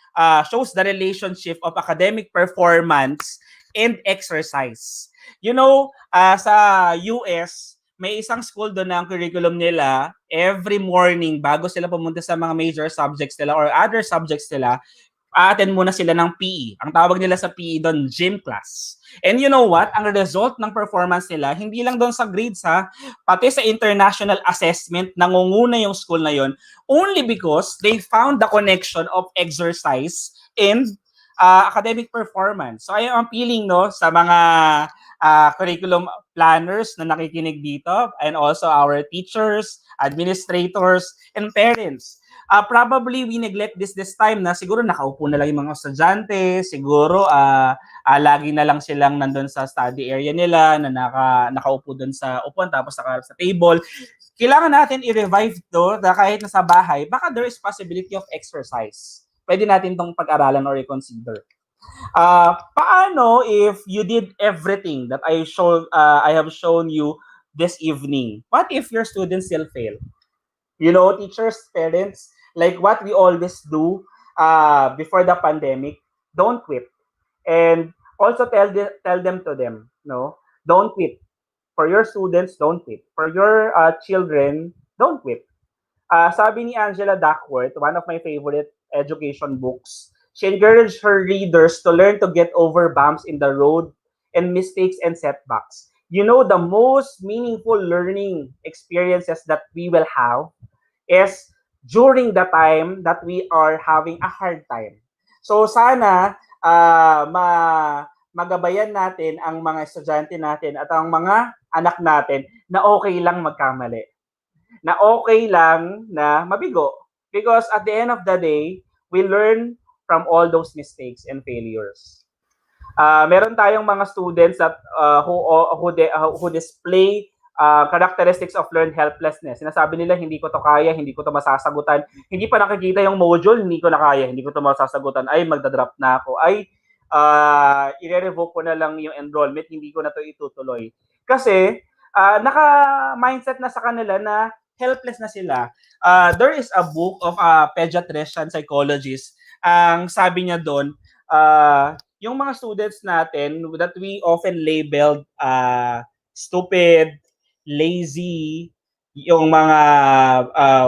shows the relationship of academic performance and exercise. You know, sa US, may isang school doon na ang curriculum nila, every morning bago sila pumunta sa mga major subjects nila or other subjects nila, attend muna sila ng PE. Ang tawag nila sa PE doon, gym class. And you know what? Ang result ng performance nila, hindi lang doon sa grades ha, pati sa international assessment, nangunguna yung school na yon only because they found the connection of exercise and academic performance. So I am appealing sa mga curriculum planners na nakikinig dito and also our teachers, administrators, and parents. Probably we neglect this time na siguro nakaupo na lang yung mga estudyante, siguro lagi na lang silang nandun sa study area nila na nakaupo dun sa upuan tapos nakaharap sa table. Kailangan natin i-revive to na kahit nasa bahay, baka there is possibility of exercise. Pwede natin tong pag-aralan or i-consider. Paano if you did everything that I have shown you this evening? What if your students still fail? You know, teachers, parents, like what we always do before the pandemic, don't quit. And also tell them, no, don't quit. For your students, don't quit. For your children, don't quit. Sabi ni Angela Duckworth, one of my favorite education books, she encouraged her readers to learn to get over bumps in the road and mistakes and setbacks. You know, the most meaningful learning experiences that we will have is during the time that we are having a hard time. So sana magabayan natin ang mga estudyante natin at ang mga anak natin na okay lang magkamali. Na okay lang na mabigo. Because at the end of the day, we learn from all those mistakes and failures. Meron tayong mga students that who display characteristics of learned helplessness. Sinasabi nila, hindi ko to kaya, hindi ko to masasagutan. Hindi pa nakikita yung module, hindi ko na kaya, hindi ko to masasagutan. Ay, magdadrop na ako. Ay, i-revoke ko na lang yung enrollment, hindi ko na to itutuloy. Kasi, naka-mindset na sa kanila na helpless na sila. There is a book of a pediatrician psychologist. Ang sabi niya doon, yung mga students natin that we often labeled stupid, lazy, yung mga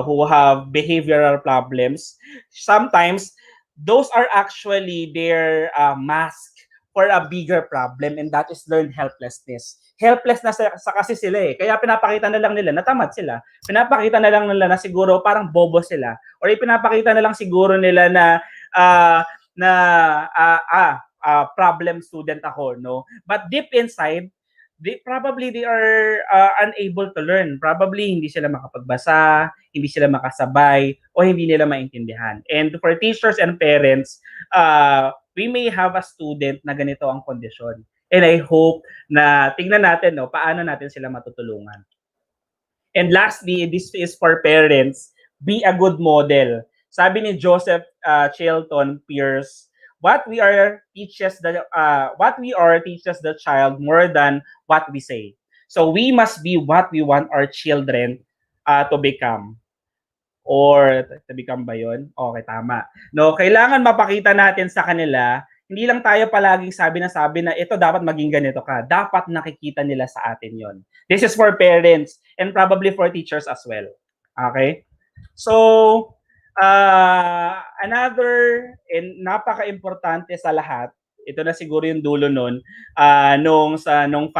who have behavioral problems, sometimes those are actually their mask for a bigger problem, and that is learned helplessness. Helpless na sa kasi sila eh. Kaya pinapakita na lang nila na tamad sila. Pinapakita na lang nila na siguro parang bobo sila. Or pinapakita na lang siguro nila na problem student ako, no? But deep inside, they are unable to learn. Probably hindi sila makapagbasa, hindi sila makasabay, o hindi nila maintindihan. And for teachers and parents, we may have a student na ganito ang kondisyon. And I hope na tingnan natin, no, paano natin sila matutulungan. And lastly, this is for parents, be a good model. Sabi ni Joseph Chilton Pierce, what we are teaches the child more than what we say. So we must be what we want our children to become. Or to become ba yun? Okay, tama. No, kailangan mapakita natin sa kanila, hindi lang tayo palaging sabi na ito dapat maging ganito ka. Dapat nakikita nila sa atin yon. This is for parents and probably for teachers as well. Okay? So, another and napaka-importante sa lahat, ito na siguro yung dulo nun, nung 5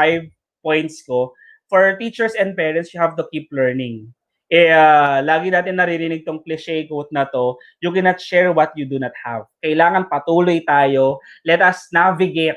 points ko, for teachers and parents, you have to keep learning. Lagi natin naririnig tong cliche quote na to, you cannot share what you do not have. Kailangan patuloy tayo. Let us navigate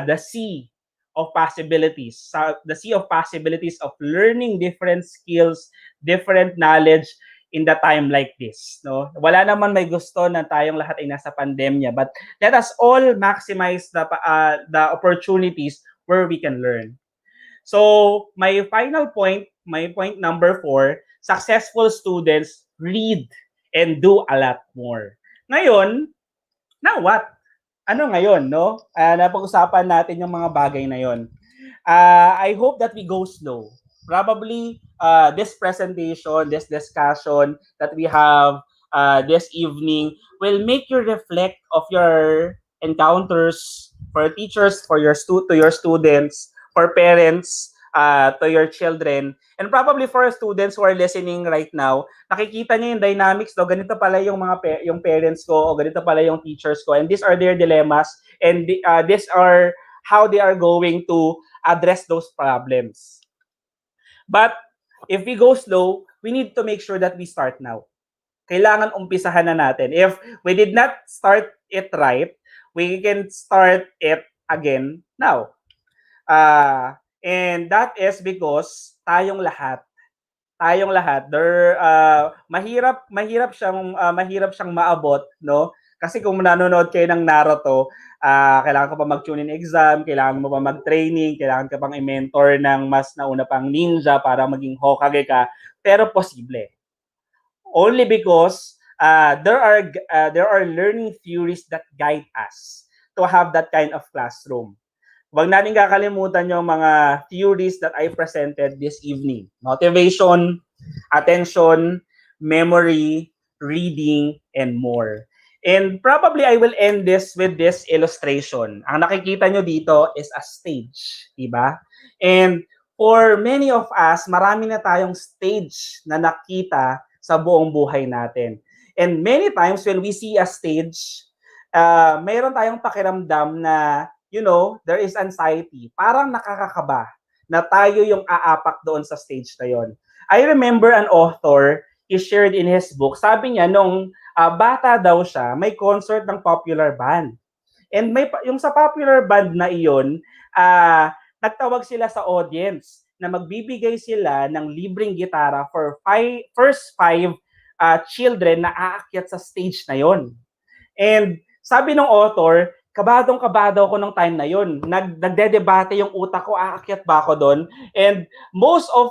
the sea of possibilities. The sea of possibilities of learning different skills, different knowledge in the time like this. No? Wala naman may gusto na tayong lahat ay nasa pandemya, but let us all maximize the opportunities where we can learn. So, my final point, my point number 4, successful students read and do a lot more. Ngayon, now what? Ano ngayon, no? Napag-usapan natin yung mga bagay na yon. I hope that we go slow. Probably, this presentation, this discussion that we have this evening will make you reflect of your encounters for teachers, for your to your students, for parents, to your children, and probably for students who are listening right now, nakikita niyo yung dynamics, no? Ganito pala yung yung parents ko, o ganito pala yung teachers ko, and these are their dilemmas, and these are how they are going to address those problems. But if we go slow, we need to make sure that we start now. Kailangan umpisahan na natin. If we did not start it right, we can start it again now. And that is because tayong lahat, mahirap siyang maabot, no? Kasi kung nanonood kayo ng Naruto, kailangan ka pa mag-tune in exam, kailangan mo pa mag-training, kailangan ka pang i-mentor ng mas nauna pang ninja para maging Hokage ka, pero posible. Only because there are learning theories that guide us to have that kind of classroom. Huwag natin kakalimutan yung mga theories that I presented this evening. Motivation, attention, memory, reading, and more. And probably I will end this with this illustration. Ang nakikita nyo dito is a stage, diba? And for many of us, marami na tayong stage na nakita sa buong buhay natin. And many times when we see a stage, mayroon tayong pakiramdam na, you know, there is anxiety. Parang nakakakaba na tayo yung aapak doon sa stage na yon. I remember an author, he shared in his book, sabi niya nung bata daw siya, may concert ng popular band. And yung sa popular band na iyon, nagtawag sila sa audience na magbibigay sila ng libreng gitara for first five children na aakyat sa stage na yon. And sabi ng author, kabadong-kabado ako nung time na yon. Nagdedebate yung utak ko, aakyat ba ako doon? And most of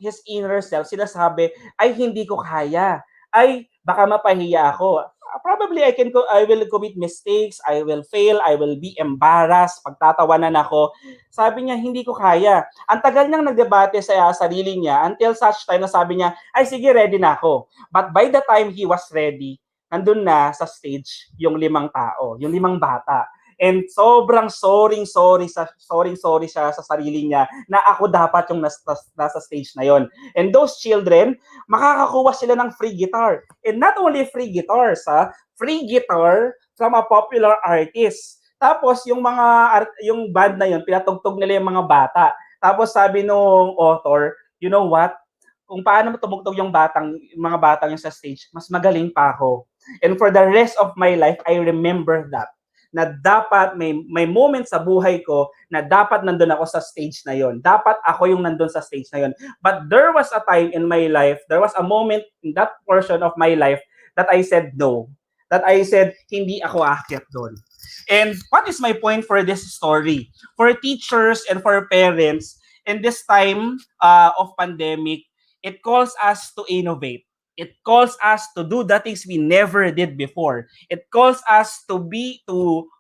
his inner self, sinasabi, ay hindi ko kaya. Ay, baka mapahiya ako. Probably I will commit mistakes, I will fail, I will be embarrassed, pagtatawanan ako. Sabi niya, hindi ko kaya. Ang tagal niyang nagdebate sa sarili niya until such time na sabi niya, ay sige, ready na ako. But by the time he was ready, nandun na sa stage yung 5 tao, yung 5 bata. And sobrang sorry siya sa sarili niya na ako dapat yung nasa stage na yon. And those children, makakakuha sila ng free guitar. And not only free guitars, free guitar from a popular artist. Tapos yung band na yon, pinatugtog nila yung mga bata. Tapos sabi nung author, you know what? Kung paano tumugtog yung mga batang yung sa stage, mas magaling pa ako. And for the rest of my life, I remember that. Na dapat may moment sa buhay ko na dapat nandun ako sa stage na yon. Dapat ako yung nandun sa stage na yon. But there was a time in my life, there was a moment in that portion of my life that I said no. That I said, hindi ako aakyat doon. And what is my point for this story? For teachers and for parents, in this time of pandemic, it calls us to innovate. It calls us to do the things we never did before. It calls us to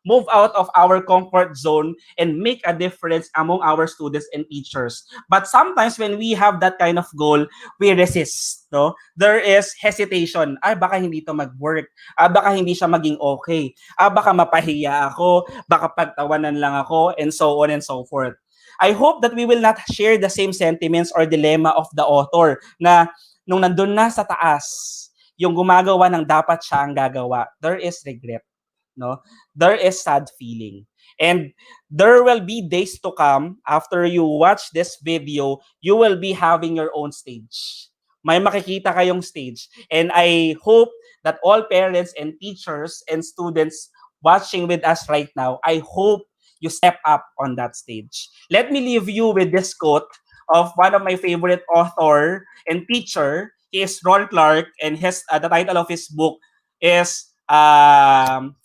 move out of our comfort zone and make a difference among our students and teachers. But sometimes when we have that kind of goal, we resist. No? There is hesitation. Ay, baka hindi to mag-work. Baka hindi siya maging okay. Baka mapahiya ako. Baka pagtawanan lang ako. And so on and so forth. I hope that we will not share the same sentiments or dilemma of the author na nung nandun na sa taas, yung gumagawa ng dapat siya ang gagawa, there is regret. No? There is sad feeling. And there will be days to come after you watch this video, you will be having your own stage. May makikita kayong stage. And I hope that all parents and teachers and students watching with us right now, I hope you step up on that stage. Let me leave you with this quote of one of my favorite author and teacher. He is Ron Clark, and the title of his book is 55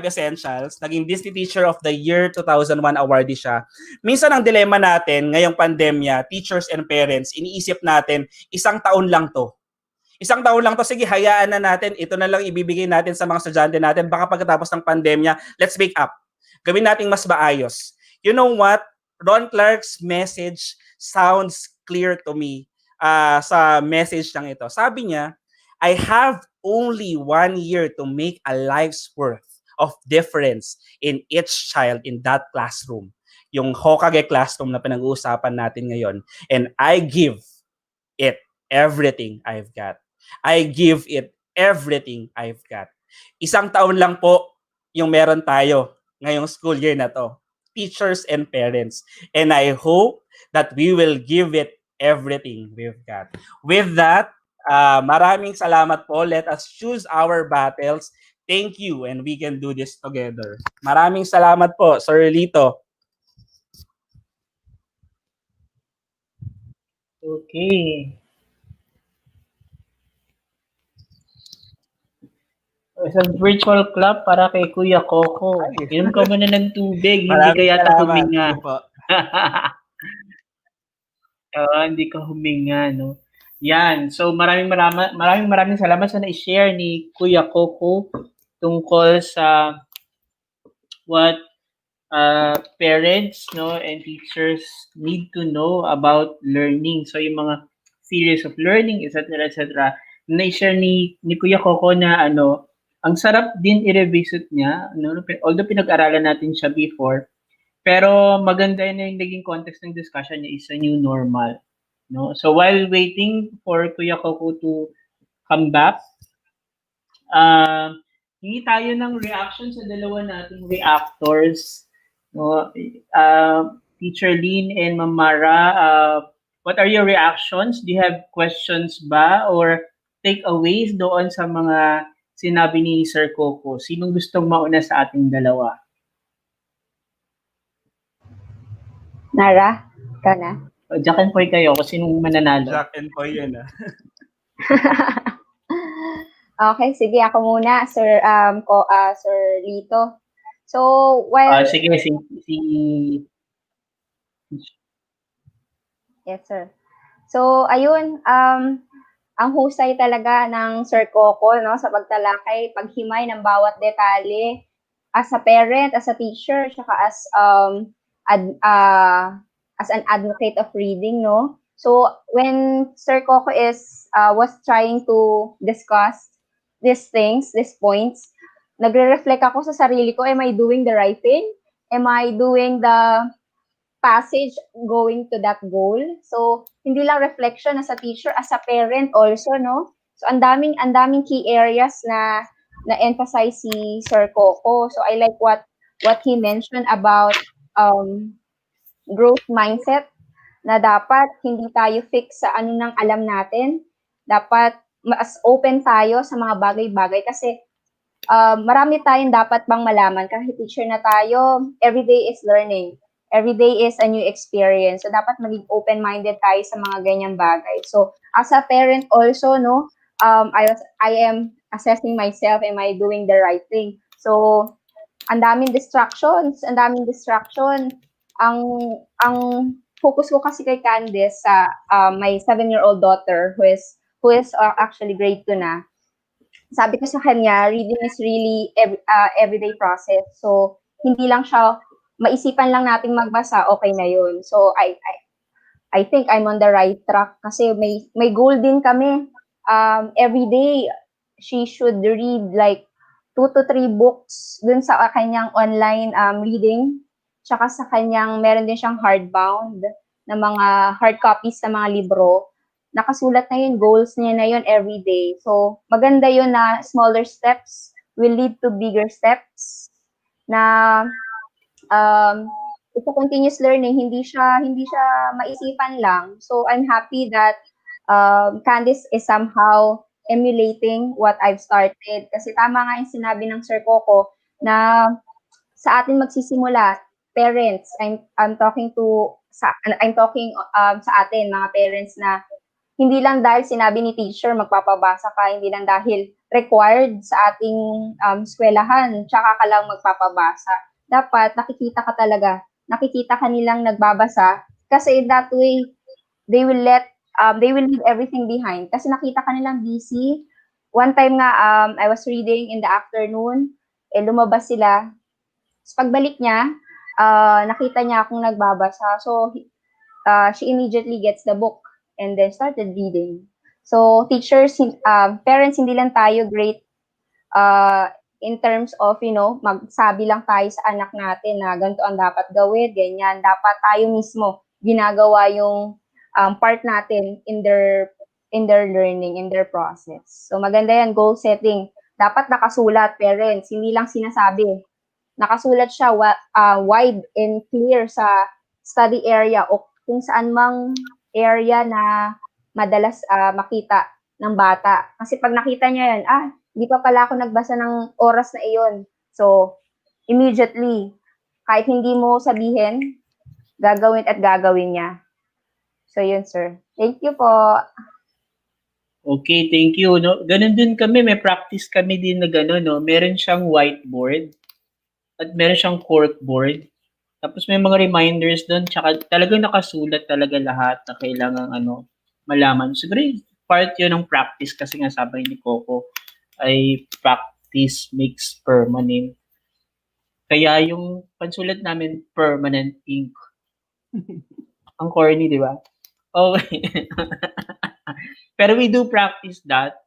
Essentials. Naging Disney Teacher of the Year 2001 awardee siya. Minsan ang dilema natin ngayong pandemya, teachers and parents, iniisip natin, isang taon lang to. Isang taon lang to, sige, hayaan na natin, ito na lang ibibigay natin sa mga estudyante natin, baka pagkatapos ng pandemya, let's make up. Gawin nating mas maayos. You know what? Ron Clark's message sounds clear to me sa message lang ito. Sabi niya, I have only 1 year to make a life's worth of difference in each child in that classroom. Yung HOKAGE classroom na pinag-uusapan natin ngayon. And I give it everything I've got. I give it everything I've got. Isang taon lang po yung meron tayo ngayong school year na to. Teachers and parents. And I hope that we will give it everything we've got. With that, maraming salamat po. Let us choose our battles. Thank you, and we can do this together. Maraming salamat po, Sir Lito. Okay. Isang virtual clap para kay Kuya Coco. Inom ka muna ng tubig, hindi ka yata huminga. Hindi ka huminga, no? Yan. So maraming salamat sa na-share ni Kuya Coco tungkol sa what parents, no, and teachers need to know about learning. So yung mga series of learning, etc., etc. Na-share ni Kuya Coco na ang sarap din i-revisit niya, no? Although pinag-aralan natin siya before, pero maganda na yung naging context ng discussion niya is a new normal. No? So while waiting for Kuya Coco to come back, hingi tayo ng reaction sa dalawa nating reactors. No? Teacher Lynn and Ma'am Mara, what are your reactions? Do you have questions ba or takeaways doon sa mga sinabi ni Sir Coco? Sinong gustong mauna sa ating dalawa? Nara, ka na? Jack and Poy kayo, kung sinong mananalo. Jack and Poy yun Okay, sige, ako muna, Sir Sir Lito. So, sige, Yes, sir. So, ayun, ang husay talaga ng Sir Coco, no, sa pagtalakay, paghimay ng bawat detalye as a parent, as a teacher, saka as an advocate of reading, no. So, when Sir Coco was trying to discuss these things, these points, nagre-reflect ako sa sarili ko, am I doing the right thing? Am I doing the passage going to that goal? So, hindi lang reflection as a teacher, as a parent also, no? So, ang daming key areas na emphasize si Sir Coco. So, I like what he mentioned about growth mindset, na dapat hindi tayo fix sa ano nang alam natin. Dapat mas open tayo sa mga bagay-bagay kasi marami tayong dapat bang malaman. Kahit teacher na tayo, every day is learning. Every day is a new experience. So, dapat maging open-minded tayo sa mga ganyang bagay. So, as a parent also, no, I am assessing myself, am I doing the right thing? So, ang daming distractions. Ang focus ko kasi kay Candice sa my 7-year-old daughter who is actually grade 2 na. Sabi ko sa kanya, reading is really everyday process. So, hindi lang siya, maisipan lang nating magbasa, okay na yun. So, I think I'm on the right track kasi may goal din kami. Every day, she should read like 2 to 3 books dun sa kanyang online reading. Tsaka sa kanyang, meron din siyang hardbound na mga hard copies ng mga libro. Nakasulat na yun, goals niya na yun every day. So, maganda yun na smaller steps will lead to bigger steps na it's a continuous learning, hindi siya maisipan lang. So, I'm happy that Candice is somehow emulating what I've started. Kasi tama nga yung sinabi ng Sir Coco na sa atin magsisimula, parents, I'm talking sa atin, mga parents, na hindi lang dahil sinabi ni teacher magpapabasa ka, hindi lang dahil required sa ating eskwelahan, tsaka ka lang magpapabasa. Dapat nakikita ka nilang nagbabasa kasi that way they will leave everything behind kasi nakita ka nilang busy. One time nga I was reading in the afternoon, lumabas sila. Pagbalik niya, nakita niya akong nagbabasa. So, she immediately gets the book and then started reading. So, teachers, parents, hindi lang tayo great in terms of, magsabi lang tayo sa anak natin na ganito ang dapat gawin, ganyan. Dapat tayo mismo ginagawa yung part natin in their learning, in their process. So, maganda yan, goal setting. Dapat nakasulat, parents, hindi lang sinasabi. Nakasulat siya wide and clear sa study area o kung saan mang area na madalas makita ng bata. Kasi pag nakita niya yan, hindi pa pala ako nagbasa ng oras na iyon. So, immediately, kahit hindi mo sabihin, gagawin niya. So, yun, sir. Thank you po. Okay, thank you. No? Ganun din kami, may practice kami din na gano'n, no? Meron siyang whiteboard at meron siyang corkboard. Tapos may mga reminders doon, tsaka talagang nakasulat talaga lahat na kailangan malaman. Siguro part yun ng practice kasi nga sabi ni Coco ay practice makes permanent. Kaya yung pansulat namin permanent ink. Ang corny, di ba? Okay. Pero we do practice that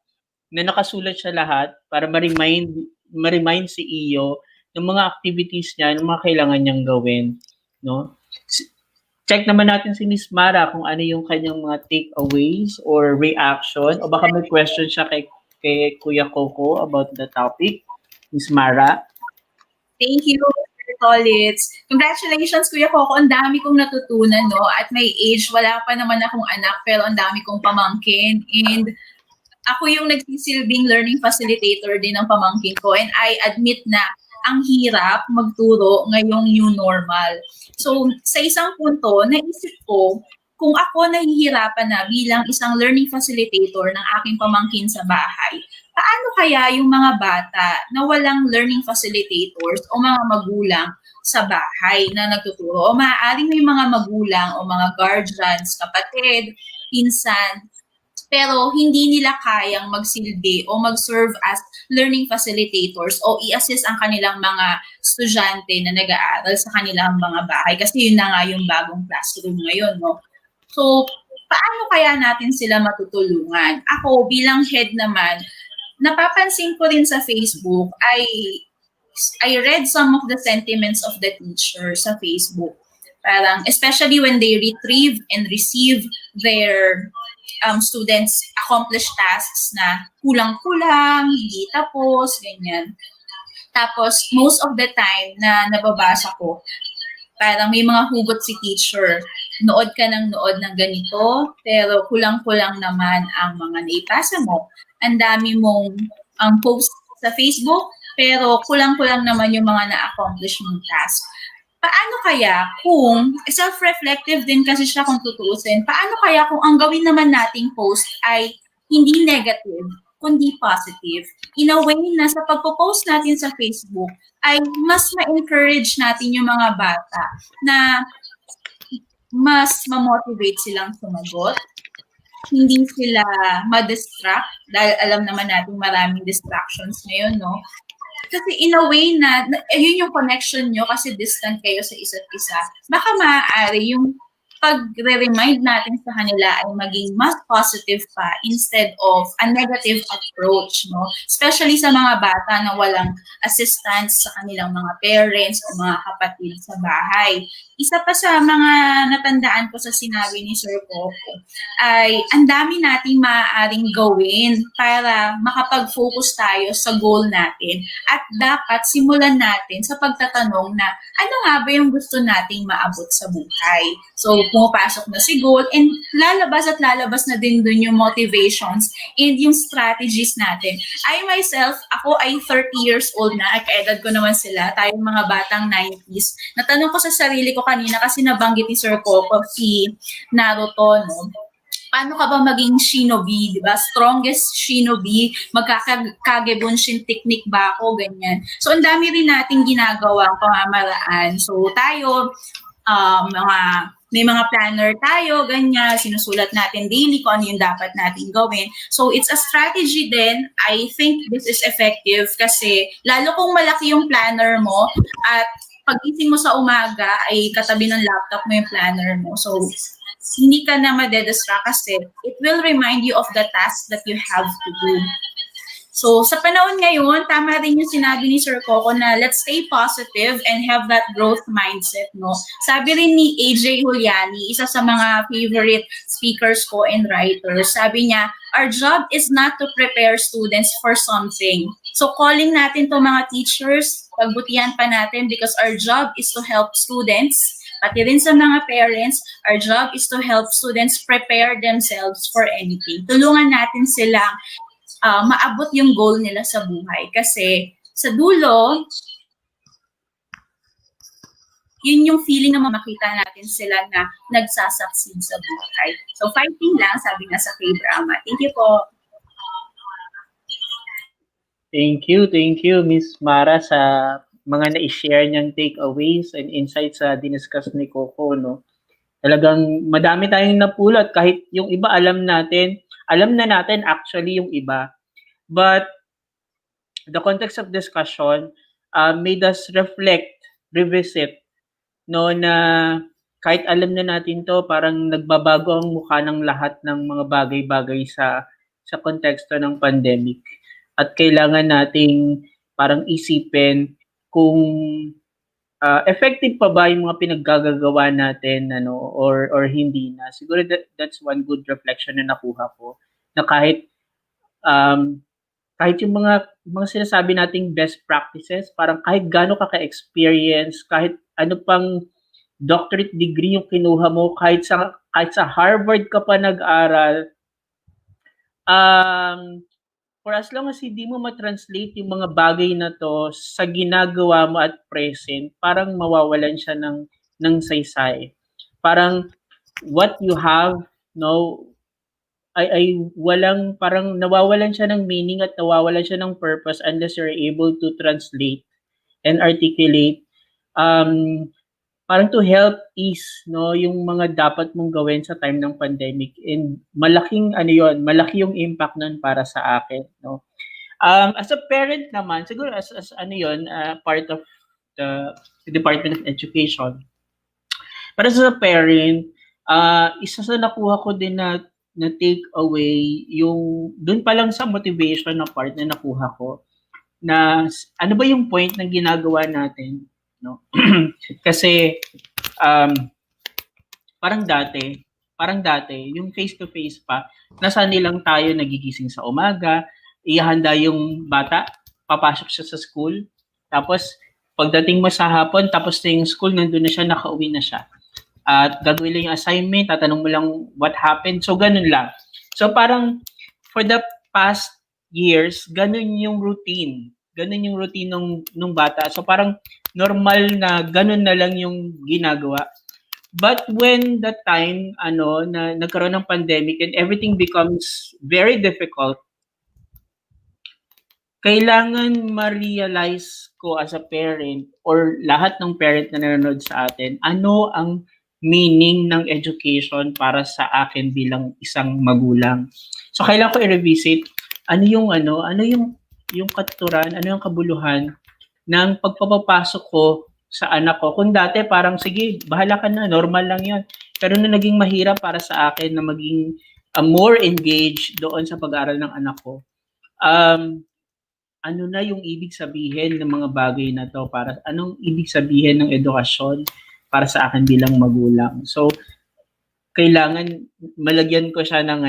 na nakasulat siya lahat para ma-remind si Iyo ng mga activities niya, ng mga kailangan niyang gawin, no? Check naman natin si Miss Mara kung ano yung kanyang mga takeaways or reaction o baka may question siya kay Kuya Coco about the topic. Miss Mara? Thank you, Mr. Tolitz. Congratulations, Kuya Coco. Ang dami kong natutunan, no? At my age, wala pa naman akong anak, pero ang dami kong pamangkin. And ako yung nagsisilbing learning facilitator din ng pamangkin ko. And I admit na ang hirap magturo ngayong new normal. So, sa isang punto, naisip ko, kung ako nahihirapan na bilang isang learning facilitator ng aking pamangkin sa bahay, paano kaya yung mga bata na walang learning facilitators o mga magulang sa bahay na nagtuturo? O maaaring may mga magulang o mga guardians, kapatid, pinsan, pero hindi nila kayang magsilbi o mag-serve as learning facilitators o i-assist ang kanilang mga estudyante na nag-aaral sa kanilang mga bahay. Kasi yun na nga yung bagong classroom ngayon, no? So, paano kaya natin sila matutulungan? Ako, bilang head naman, napapansin ko rin sa Facebook, I read some of the sentiments of the teacher sa Facebook. Parang, especially when they retrieve and receive their students' accomplished tasks na kulang-kulang, hindi tapos, ganyan. Tapos, most of the time na nababasa ko, parang may mga hugot si teacher. Nood ka ng ganito, pero kulang-kulang naman ang mga naipasa mo. Ang dami mong post sa Facebook, pero kulang-kulang naman yung mga na-accomplish mong task. Paano kaya kung, self-reflective din kasi siya kung tutuusin, paano kaya kung ang gawin naman nating post ay hindi negative, kundi positive. In a way na sa pagpo-post natin sa Facebook, ay mas ma-encourage natin yung mga bata na mas ma-motivate silang sumagot, hindi sila ma-distract, dahil alam naman natin maraming distractions ngayon, no? Kasi in a way na yun yung connection nyo kasi distant kayo sa isa't isa. Baka maaari yung pag-remind natin sa kanila ay maging mas positive pa instead of a negative approach, no? Especially sa mga bata na walang assistance sa kanilang mga parents o mga kapatid sa bahay. Isa pa sa mga natandaan ko sa sinabi ni Sir Coco ay ang dami nating maaaring gawin para makapag-focus tayo sa goal natin. At dapat simulan natin sa pagtatanong na ano nga ba yung gusto nating maabot sa buhay. So, pumapasok na si goal and lalabas na din dun yung motivations and yung strategies natin. I myself, ako ay 30 years old na, at edad ko naman sila, tayong mga batang 90s. Natanong ko sa sarili ko kanina kasi nabanggit ni Sir Coco si Naruto, no? Paano ka ba maging shinobi, di ba? Strongest shinobi, magkakagebunshin technique ba ako, ganyan. So, ang dami rin nating ginagawa ang pamamaraan. So, tayo, may mga planner tayo, ganyan, sinusulat natin daily kung ano yung dapat natin gawin. So, it's a strategy din. I think this is effective kasi lalo kung malaki yung planner mo at pagising mo sa umaga ay katabi ng laptop mo yung planner mo. So, hindi ka na madedistract kasi it will remind you of the task that you have to do. So, sa panahon ngayon, tama rin yung sinabi ni Sir Coco na let's stay positive and have that growth mindset, no? Sabi rin ni A.J. Juliani, isa sa mga favorite speakers ko and writers, sabi niya, our job is not to prepare students for something. So, calling natin to mga teachers, pagbutihan pa natin because our job is to help students, pati rin sa mga parents, our job is to help students prepare themselves for anything. Tulungan natin silang maabot yung goal nila sa buhay. Kasi sa dulo, yun yung feeling na makita natin sila na nagsasucceed sa buhay. So fighting lang, sabi nga sa K-drama. Thank you po. Thank you, Miss Mara, sa mga na-share niyang takeaways and insights sa diniscuss ni Coco, no? Talagang madami tayong napulot kahit yung iba alam na natin actually yung iba. But the context of discussion made us revisit, no, na kahit alam na natin to, parang nagbabago ang mukha ng lahat ng mga bagay-bagay sa konteksto ng pandemic. At kailangan nating parang isipin kung effective pa ba yung mga pinaggagawa natin, ano, or hindi na. Siguro that's one good reflection na nakuha ko, na kahit yung mga sinasabi nating best practices, parang kahit gaano ka ka-experience, kahit ano pang doctorate degree yung kinuha mo, kahit sa Harvard ka pa nag-aral, for as long as hindi mo ma-translate yung mga bagay na to sa ginagawa mo at present, parang mawawalan siya ng saysay. Parang what you have, no, ay walang, parang nawawalan siya ng meaning at nawawalan siya ng purpose unless you're able to translate and articulate parang to help ease, no, yung mga dapat mong gawin sa time ng pandemic. And malaki yung impact nun para sa akin, no. As a parent naman, siguro as part of the Department of Education. Para sa parent, isa sa nakuha ko din na take away yung doon pa lang sa motivation na part na nakuha ko, na ano ba yung point ng ginagawa natin, no? Kasi parang dati yung face to face pa, nasanay lang tayo nagigising sa umaga, ihanda yung bata, papasok siya sa school, tapos pagdating mo sa hapon, tapos na yung school, nandun na siya, nakauwi na siya. At gagawin lang yung assignment, tatanong mo lang what happened. So, ganun lang. So, parang for the past years, ganun yung routine. Ganun yung routine nung bata. So, parang normal na ganun na lang yung ginagawa. But when the time, na nagkaroon ng pandemic and everything becomes very difficult, kailangan ma-realize ko as a parent or lahat ng parent na nanonood sa atin, ano ang meaning ng education para sa akin bilang isang magulang. So kailangan ko i-revisit ano yung katuturan, ano yung kabuluhan ng pagpapapasok ko sa anak ko. Kung dati parang sige, bahala ka na, normal lang 'yon. Pero nung naging mahirap para sa akin na maging more engaged doon sa pag-aaral ng anak ko, ano na yung ibig sabihin ng mga bagay na to, para anong ibig sabihin ng edukasyon para sa akin bilang magulang. So kailangan malagyan ko siya ng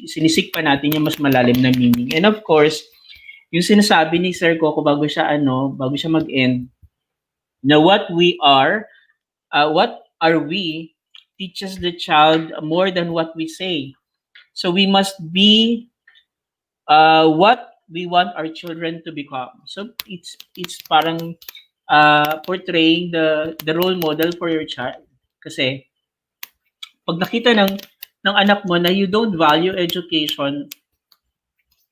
sinisik pa natin yung mas malalim na meaning. And of course, yung sinasabi ni Sir Coco bago siya mag-end, na what are we teaches the child more than what we say. So we must be what we want our children to become. So it's parang portraying the role model for your child. Kasi pag nakita ng anak mo na you don't value education,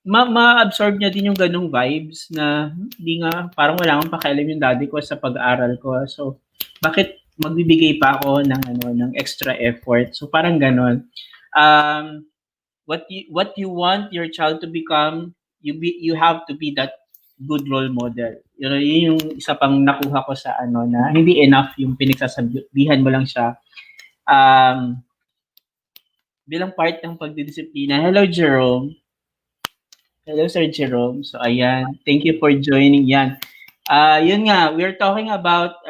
ma-absorb niya din yung ganung vibes na hindi nga, parang wala akong pakialam yung daddy ko sa pag-aaral ko. So bakit magbibigay pa ako ng extra effort? So parang ganon. What you want your child to become, you have to be that good role model. Yun yung isa pang nakuha ko sa na hindi enough yung pinagsasabihan mo lang siya bilang part ng pagdidisiplina. Hello, Jerome. Hello, Sir Jerome. So, ayan. Thank you for joining. Yan. Yun nga, we're talking about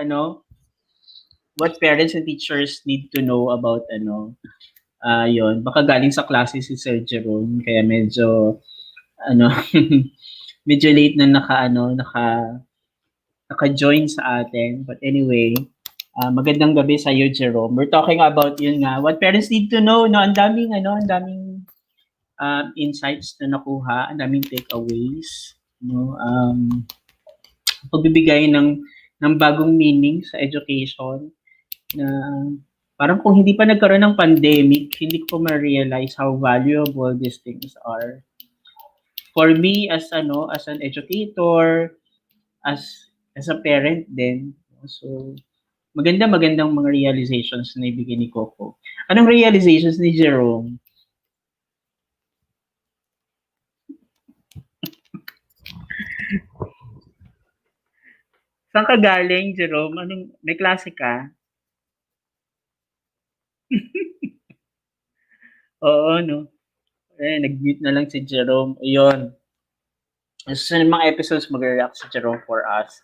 what parents and teachers need to know about yun. Baka galing sa klase si Sir Jerome, kaya medyo medyo late na naka-join sa atin. But anyway, magandang gabi sa iyo, Jerome. We're talking about yun nga, what parents need to know, no? Ang daming insights na nakuha, ang daming takeaways, no? Pagbibigay ng bagong meaning sa education na parang kung hindi pa nagkaroon ng pandemic, hindi ko ma-realize how valuable these things are. For me as an educator, as a parent din. So magandang mga realizations na ibigay ni Coco. Anong realizations ni Jerome? Saan ka galing, Jerome? May klase ka? Oo, no? Nag-mute na lang si Jerome. Ayun. Sa mga episodes, mag-react si Jerome for us.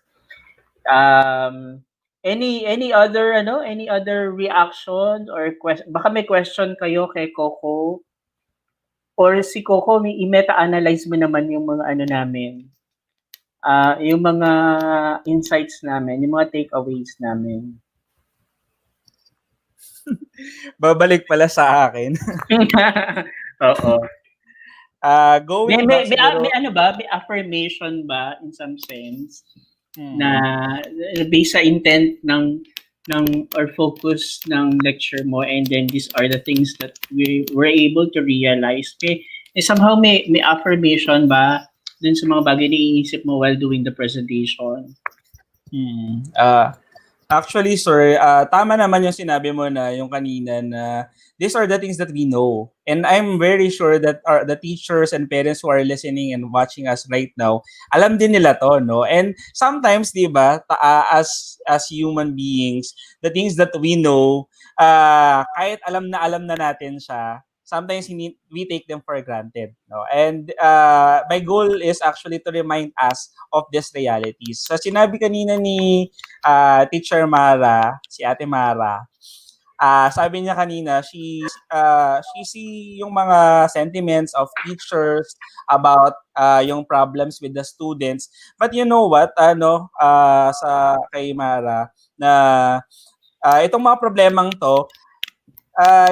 Any other reaction or question? Baka may question kayo kay Coco, or si Coco, may i-meta-analyze mo naman yung mga namin, yung mga insights namin, yung mga takeaways namin. Babalik pala sa akin. Oo. Going may back, may affirmation ba in some sense na based sa intent ng or focus ng lecture mo, and then these are the things that we were able to realize. Somehow may affirmation ba dun sa mga bagay na iisip mo while doing the presentation? Actually, sir, tama naman yung sinabi mo na yung kanina na these are the things that we know. And I'm very sure that the teachers and parents who are listening and watching us right now, alam din nila to, no? And sometimes, di ba, as human beings, the things that we know, kahit alam na natin siya, sometimes we take them for granted, no? And my goal is actually to remind us of these realities. So sinabi kanina ni Teacher Mara, si Ate Mara, sabi niya kanina, she see yung mga sentiments of teachers about yung problems with the students. But you know what, sa kay Mara, na itong mga problemang to,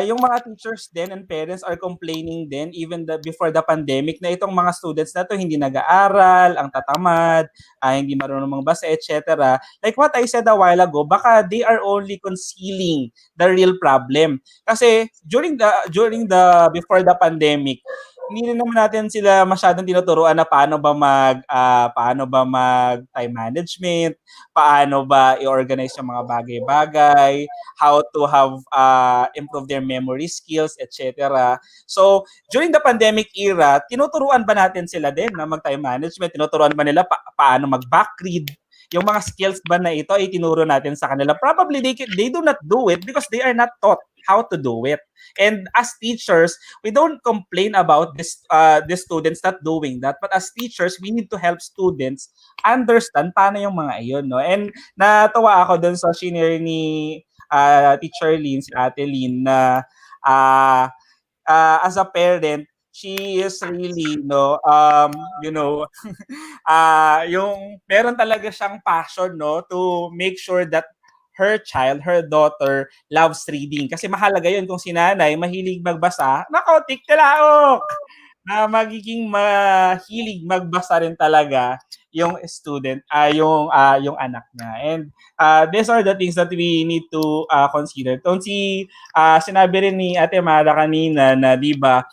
yung mga teachers din and parents are complaining din even before the pandemic na itong mga students na to hindi nag-aaral, ang tatamad, hindi marunong magbasa, etc. Like what I said a while ago, baka they are only concealing the real problem. Kasi during the before the pandemic, hindi na naman natin sila masyadong tinuturuan na paano ba mag time management, paano ba i-organize yung mga bagay-bagay, how to have improve their memory skills, etc. So, during the pandemic era, tinuturuan ba natin sila din na mag time management? Tinuturuan ba nila paano mag-backread? Yung mga skills ba na ito ay tinuro natin sa kanila? Probably they do not do it because they are not taught how to do it. And as teachers, we don't complain about the students not doing that. But as teachers, we need to help students understand paano yung mga iyon. No? And natawa ako dun sa shinare ni Teacher Lynn, si Ate Lynn, na as a parent, she is really yung meron talaga siyang passion to make sure that her daughter loves reading. Kasi mahalaga yun kung si nanay mahilig magbasa, nako, tiktalaok! Na magiging mahilig magbasa rin talaga yung student, yung anak niya. And these are the things that we need to consider. Sinabi rin ni Ate Mara kanina na, di ba,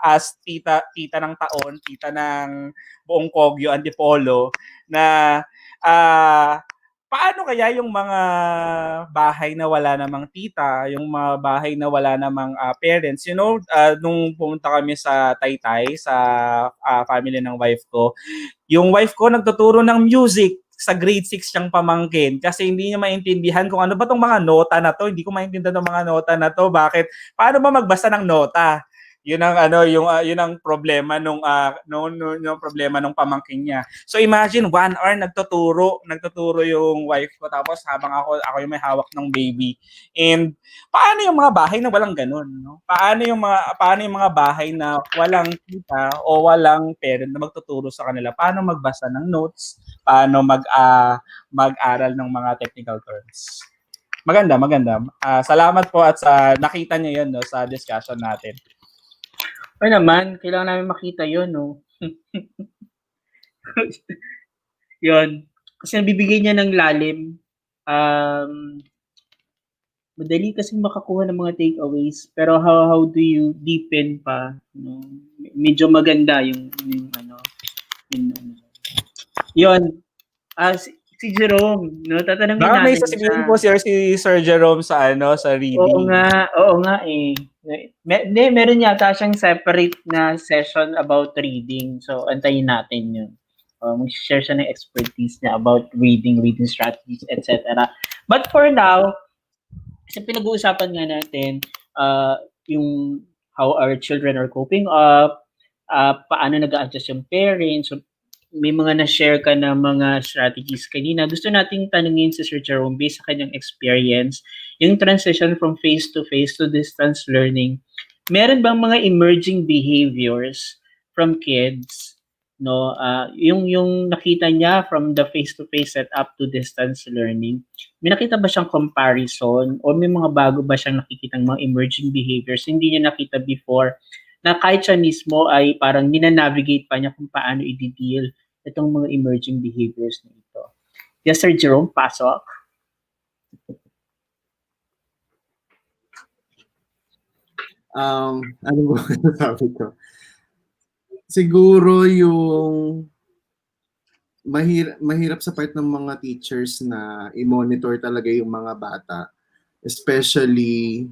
as tita ng taon, tita ng buong Kogyo, Antipolo, na paano kaya yung mga bahay na wala namang tita, yung mga bahay na wala namang parents? You know, nung pumunta kami sa Taytay, sa family ng wife ko, yung wife ko nagtuturo ng music sa grade 6 siyang pamangkin kasi hindi niya maintindihan kung ano ba tong mga nota na to. Hindi ko maintindihan ng mga nota na to. Bakit? Paano ba magbasa ng nota? Yun ang yun ang problema nung problema nung pamangkin niya. So imagine 1 hour nagtuturo yung wife ko tapos habang ako yung may hawak ng baby. And paano yung mga bahay na walang ganun, no? Paano yung mga bahay na walang tita o walang parent na magtuturo sa kanila paano magbasa ng notes, paano mag-aral ng mga technical terms. Maganda. Salamat po at sa nakita niyo 'yon sa discussion natin. Ay naman, kailangan namin makita 'yon, no. 'Yon. Kasi nabibigay niya ng lalim. Madali kasi makakuha ng mga takeaways, pero how do you deepen pa, no? Medyo maganda yung ano, yun. Si Jerome, no, tatanungin natin. May sasabihin po si Sir Jerome sa reading. Oo nga eh. Meron yata siyang separate na session about reading. So, antayin natin yun. Mag-share siya ng expertise niya about reading strategies, etc. But for now, kasi pinag-uusapan nga natin yung how our children are coping up, paano nag-a-adjust yung parents. So, may mga na-share ka na mga strategies kanina. Gusto nating tanungin si Sir Jerome based sa kanyang experience, yung transition from face-to-face to distance learning. Meron bang mga emerging behaviors from kids, no? Yung nakita niya from the face-to-face setup to distance learning, may nakita ba siyang comparison o may mga bago ba siyang nakikitang mga emerging behaviors hindi niya nakita before na kahit siya mismo ay parang nina-navigate pa niya kung paano i-deal itong mga emerging behaviors na ito. Yes, Sir Jerome, pasok. Ano ba sabi ko? Siguro yung mahirap sa part ng mga teachers na i-monitor talaga yung mga bata. Especially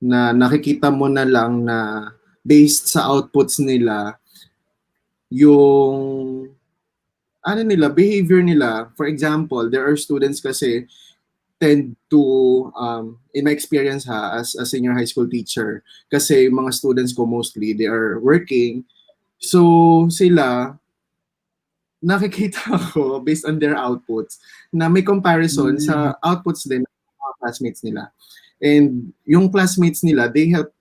na nakikita mo na lang na based sa outputs nila, yung behavior nila. For example, there are students kasi tend to, in my experience as a senior high school teacher, kasi mga students ko mostly, they are working. So sila, nakikita ko based on their outputs na may comparison sa outputs din ng mga classmates nila. And yung classmates nila, they help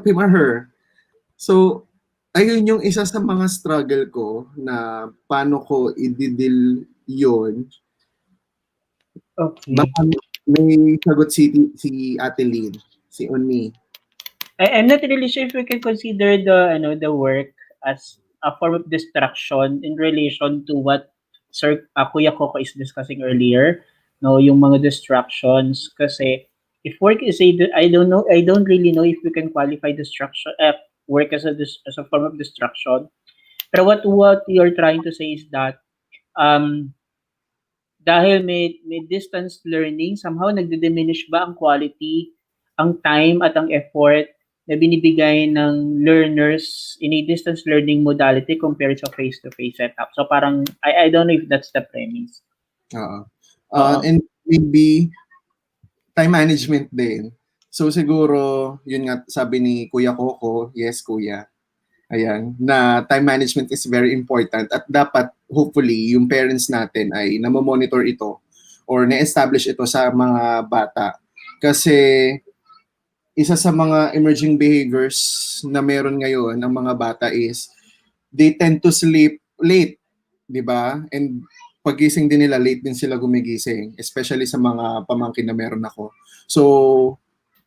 him or her. So, ayun yung isa sa mga struggle ko na paano ko i-deal yun. Okay. Baka may sagot si Ate Lynn, si Oni. I'm not really sure if we can consider the work as a form of distraction in relation to what Sir Kuya Coco is discussing earlier, no, yung mga distractions kasi if work is I don't know, I don't really know if we can qualify distraction, work as a form of distraction. Pero what you're trying to say is that um, dahil may distance learning, somehow nagdi-diminish ba ang quality, ang time at ang effort na binibigay ng learners in a distance learning modality compared sa face-to-face setup. So parang, I don't know if that's the premise. And maybe time management din. So siguro, yun nga sabi ni Kuya Coco, yes kuya, ayan, na time management is very important at dapat hopefully yung parents natin ay namomonitor ito or na-establish ito sa mga bata. Kasi isa sa mga emerging behaviors na meron ngayon ng mga bata is they tend to sleep late, di ba? And pagising din nila, late din sila gumigising, especially sa mga pamangkin na meron ako. So,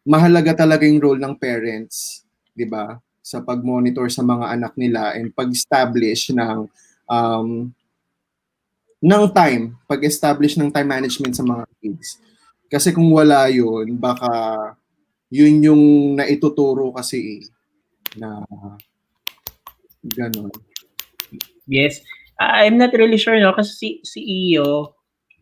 mahalaga talaga yung role ng parents, di ba? Sa pag-monitor sa mga anak nila and pag-establish ng time, pag-establish ng time management sa mga kids. Kasi kung wala yun, baka yun yung naituturo kasi na gano'n. Yes. I'm not really sure, no? Kasi si Iyo,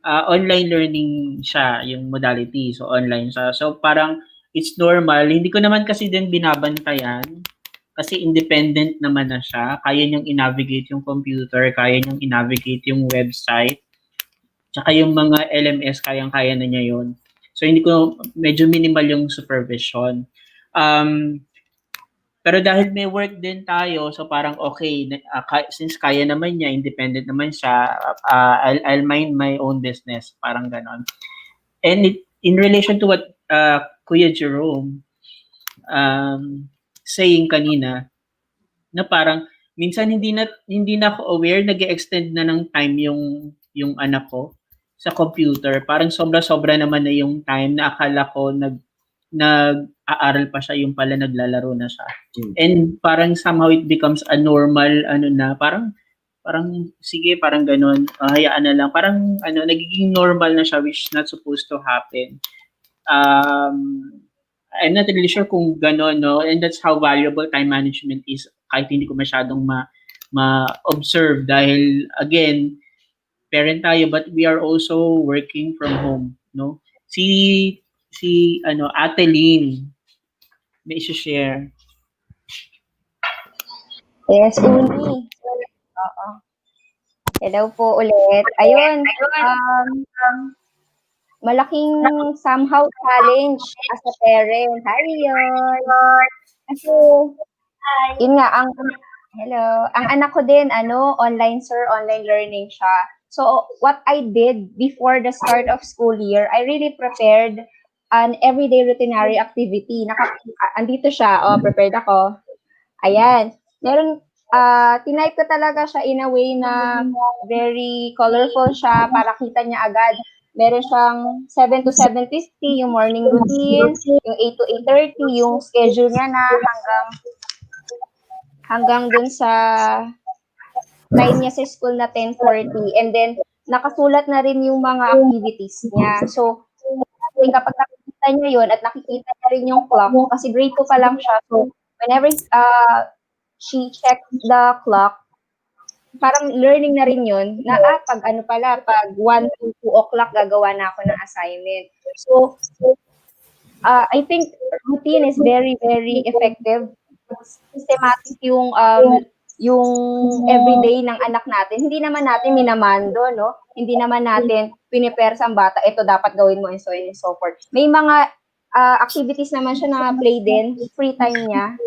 online learning siya, yung modality. So, online siya. So, parang it's normal. Hindi ko naman kasi din binabantayan. Kasi independent naman na siya. Kaya niyang i-navigate yung computer, kaya niyang i-navigate yung website. Tsaka yung mga LMS, kayang-kaya na niya yun. So, hindi ko, medyo minimal yung supervision. Pero dahil may work din tayo, so parang okay, since kaya naman niya, independent naman siya, I'll mind my own business, parang ganon. And in relation to what Kuya Jerome saying kanina, na parang minsan hindi na ako aware, nag-extend na ng time yung anak ko sa computer. Parang sobra-sobra naman na yung time na akala ko nag-aaral pa siya, yung pala naglalaro na siya. And parang somehow it becomes a normal parang sige, parang ganun, hayaan na lang. Parang nagiging normal na siya, which is not supposed to happen. I'm not really sure kung gano'n, no? And that's how valuable time management is, kahit hindi ko masyadong ma-observe dahil, again, parent tayo, but we are also working from home, no? Si Ate Lynn, may isi-share. Yes, Uni. Oo. Hello po ulit. Ayun, malaking somehow challenge as a parent. Hi, Rion. Kasi, yun nga, ang anak ko din, online learning siya. So, what I did before the start of school year, I really prepared an everyday routinary activity. Andito siya, prepared ako. Ayan. Meron, tinype ko talaga siya in a way na very colorful siya para kita niya agad. Meron siyang 7 to 7:50 yung morning routine, yung 8 to 8:30 yung schedule niya na hanggang dun sa time niya sa school na 10:40. And then, nakasulat na rin yung mga activities niya. So, kapag nakikita niya yun at nakikita niya rin yung clock, kasi grade 2 pa lang siya. So, whenever she checks the clock, parang learning na rin yun, na pag 1 to 2 o'clock gagawa na ako ng assignment. So, I think routine is very, very effective. Systematic yung everyday ng anak natin. Hindi naman natin minamando, no? Hindi naman natin pinipers ang bata, ito dapat gawin mo and so on and so forth. May mga activities naman siya na play din, free time niya.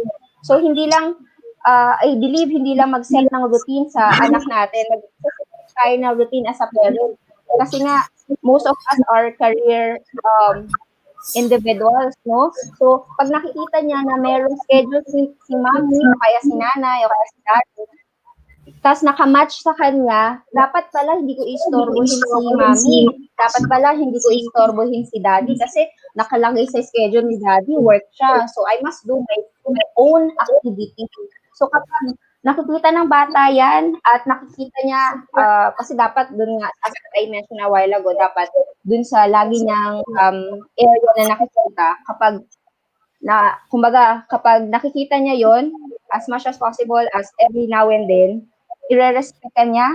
So, hindi lang I believe hindi lang mag-set ng routine sa anak natin, mag-set tayo ng routine as a parent. Kasi nga, most of us are career individuals, no? So, pag nakikita niya na merong schedule si mommy, o kaya si nanay, o kaya si daddy, tapos nakamatch sa kanya, dapat pala hindi ko istorbohin si mommy. Dapat pala hindi ko istorbohin si daddy kasi nakalagay sa schedule ni daddy, work siya. So, I must do my own activity. So, kapag nakikita ng bata yan at nakikita niya, kasi dapat dun nga, as I mentioned a while ago, dapat dun sa lagi niyang area na nakikita, kumbaga, kapag nakikita niya yon, as much as possible, as every now and then, i-respect ka niya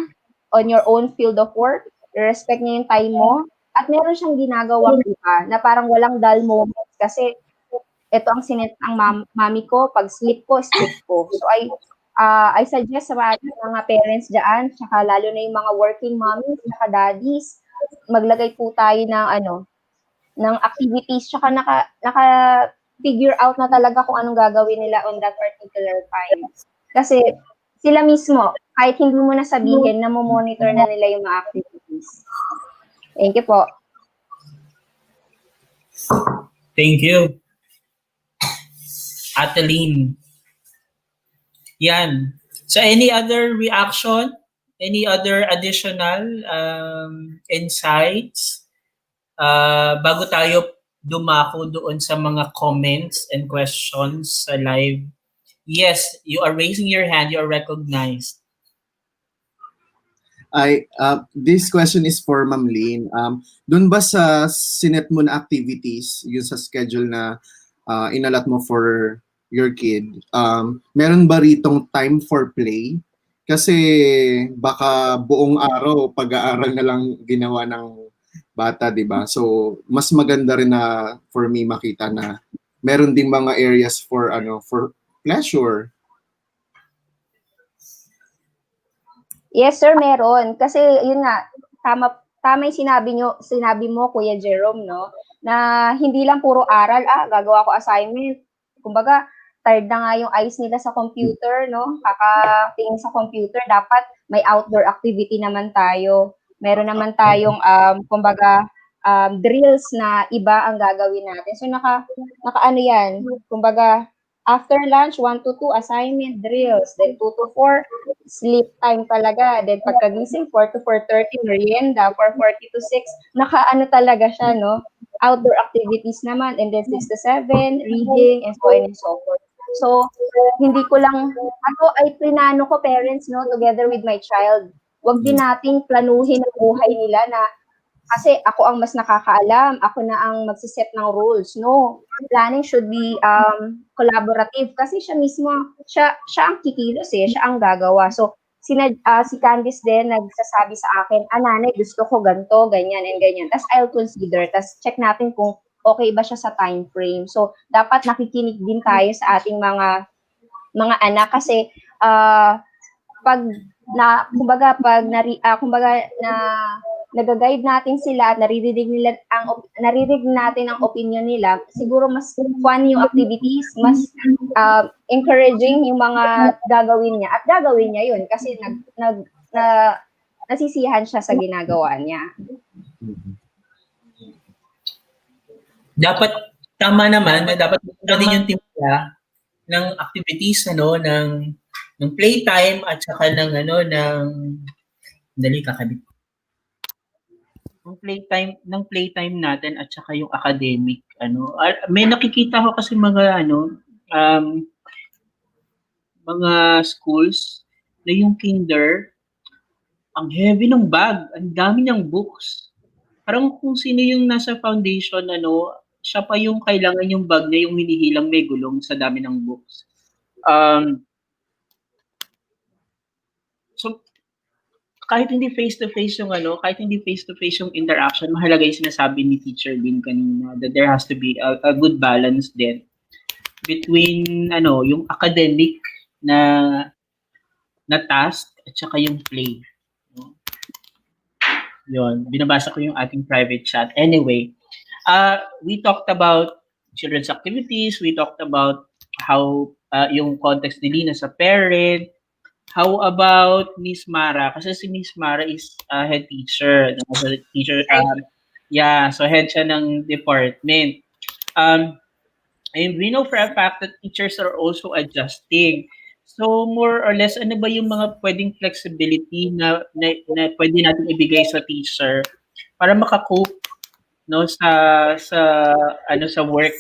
on your own field of work, i-respect niya yung time mo, at meron siyang ginagawang iba na parang walang dull moments kasi ito ang sinet ng mami ko, pag sleep ko. So I suggest sa mga parents dyan, tsaka lalo na yung mga working mommies, tsaka daddies, maglagay po tayo ng activities, tsaka naka-figure out na talaga kung anong gagawin nila on that particular time. Kasi sila mismo, kahit hindi mo na sabihin, monitor na nila yung mga activities. Thank you po. Thank you. Adeline. Yan. So any other reaction? Any other additional insights? Bago tayo dumako doon sa mga comments and questions sa live. Yes, you are raising your hand. You are recognized. This question is for Ma'am Lynn. Doon ba sa sinet mo na activities, yung sa schedule na inalat mo for your kid, meron ba ritong time for play? Kasi baka buong araw pag-aaral na lang ginawa ng bata, di ba? So mas maganda rin na for me makita na meron ding mga areas for pleasure. Yes sir, meron. Kasi yun nga, tama yung sinabi mo Kuya Jerome, no? Na hindi lang puro aral, gagawa ko assignment. Kumbaga, tired na nga yung eyes nila sa computer, no? Kakatingin sa computer, dapat may outdoor activity naman tayo. Meron naman tayong, drills na iba ang gagawin natin. So, naka-ano yan? Kumbaga, after lunch, 1 to 2, assignment, drills. Then 2 to 4, sleep time talaga. Then pagkagising, 4 to 4:30, merienda. 4:40 to 6, naka-ano talaga siya, no? Outdoor activities naman. And then 6 to 7, reading, and so on and so forth. So, hindi ko lang, ako ay plinano ko, parents, no, together with my child. Huwag din nating planuhin ang buhay nila na kasi ako ang mas nakakaalam, ako na ang magsiset ng rules. No, planning should be collaborative kasi siya mismo, siya ang kikilos siya ang gagawa. So, si Candice din nagsasabi sa akin, nanay, gusto ko ganito, ganyan, and ganyan. Tapos I'll consider, tapos check natin kung okay ba siya sa time frame. So, dapat nakikinig din tayo sa ating mga anak kasi pag nag-guide natin sila at naririnig natin ang opinion nila, siguro mas fun yung activities, mas encouraging yung mga gagawin niya. At gagawin niya yun kasi nasisiyahan siya sa ginagawa niya. Dapat, tama naman, dapat din yung timpla ng activities, ng playtime at saka ng playtime natin at saka yung academic may nakikita ko kasi mga schools na yung kinder ang heavy ng bag, ang dami ng books. Parang kung sino yung nasa foundation siya pa yung kailangan yung bag na yung hinihilang may gulong sa dami ng books. So kahit hindi face-to-face yung interaction, mahalaga yung sinasabi ni Teacher din kanina that there has to be a good balance din between yung academic na task at saka yung play. Yun, binabasa ko yung ating private chat. Anyway, we talked about children's activities, we talked about how yung context ni Lina sa parent. How about Miss Mara? Kasi si Miss Mara is head teacher. So head siya ng department. And we know for a fact that teachers are also adjusting. So more or less, ano ba yung mga pwedeng flexibility na pwede natin ibigay sa teacher para makakope sa work,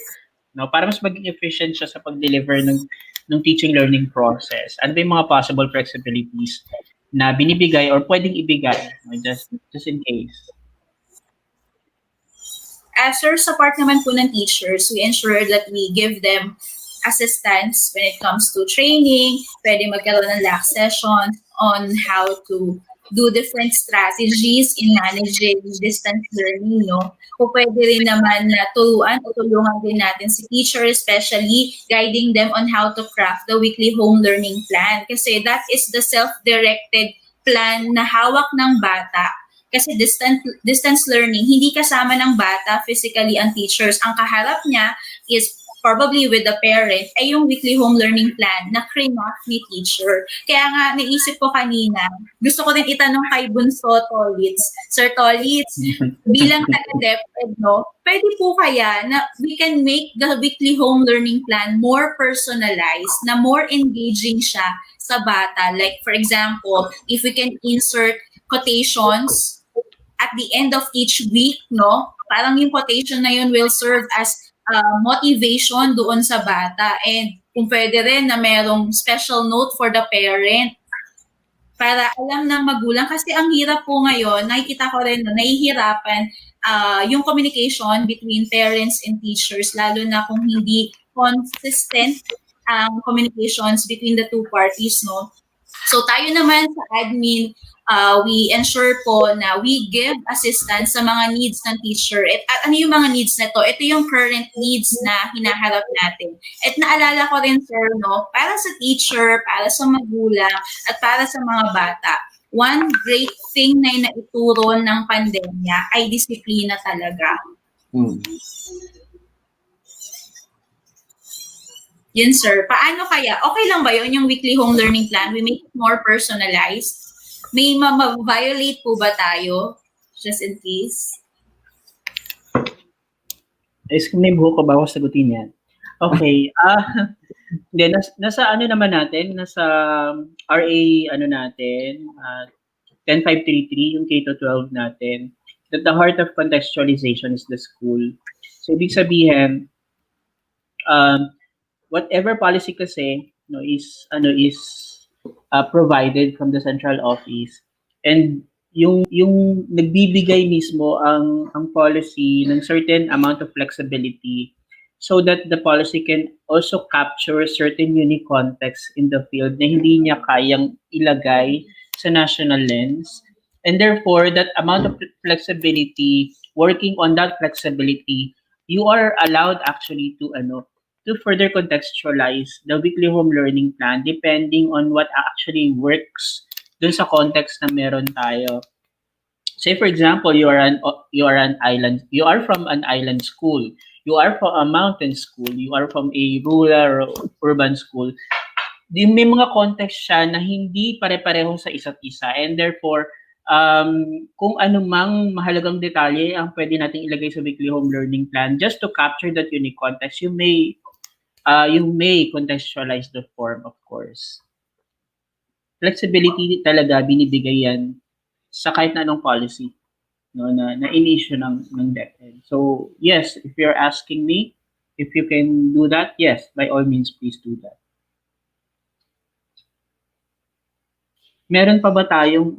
para mas maging efficient siya sa pag-deliver ng ng teaching learning process? Ano ba yung mga possible flexibilities na binibigay or pwedeng ibigay, just in case? As our support naman po ng teachers, we ensure that we give them assistance when it comes to training, pwede magkaroon ng lack sessions on how to do different strategies in managing distance learning, no? O pwede rin naman na tulungan din natin si teacher, especially guiding them on how to craft the weekly home learning plan. Kasi that is the self-directed plan na hawak ng bata. Kasi distance learning, hindi kasama ng bata physically ang teachers. Ang kaharap niya is probably with the parent, ay yung weekly home learning plan na craft ni teacher. Kaya nga, naisip ko kanina, gusto ko din itanong kay Bunso Tolitz. Sir Tolitz, bilang taga-DepEd, no, pwede po kaya na we can make the weekly home learning plan more personalized, na more engaging siya sa bata. Like, for example, if we can insert quotations at the end of each week, no? Parang yung quotation na yun will serve as motivation doon sa bata. And kung pwede rin na merong special note for the parent para alam ng magulang. Kasi ang hirap po ngayon, nakikita ko rin na nahihirapan yung communication between parents and teachers, lalo na kung hindi consistent ang communications between the two parties, no? So tayo naman sa admin, we ensure po na we give assistance sa mga needs ng teacher. At ano yung mga needs na to? Ito yung current needs na hinaharap natin. At naalala ko rin, sir, no, para sa teacher, para sa magulang, at para sa mga bata, one great thing na naituro ng pandemya ay disiplina talaga. Yun, sir. Paano kaya? Okay lang ba yun, yung weekly home learning plan? We make it more personalized? May ma-violate po ba tayo? Just in case. Kung may buho ko ba ako sagutin yan? Okay. Then, nasa ano naman natin? Nasa RA ano natin? 10533, yung K-12 natin. That the heart of contextualization is the school. So, ibig sabihin, whatever policy kasi is provided from the central office, and yung nagbibigay mismo ang policy ng certain amount of flexibility so that the policy can also capture certain unique context in the field na hindi niya kayang ilagay sa national lens, and therefore that amount of flexibility, working on that flexibility, you are allowed actually to further contextualize the weekly home learning plan depending on what actually works dun sa context na meron tayo. Say for example, you are from an island school, you are from a mountain school, you are from a rural or urban school. May mga context siya na hindi pare-pareho sa isa't isa, and therefore kung anumang mahalagang detalye ang pwede nating ilagay sa weekly home learning plan just to capture that unique context, you may contextualize the form, of course. Flexibility talaga binibigay yan sa kahit na anong policy, no, na in-issue ng DepEd. So, yes, if you're asking me if you can do that, yes, by all means, please do that. Meron pa ba tayong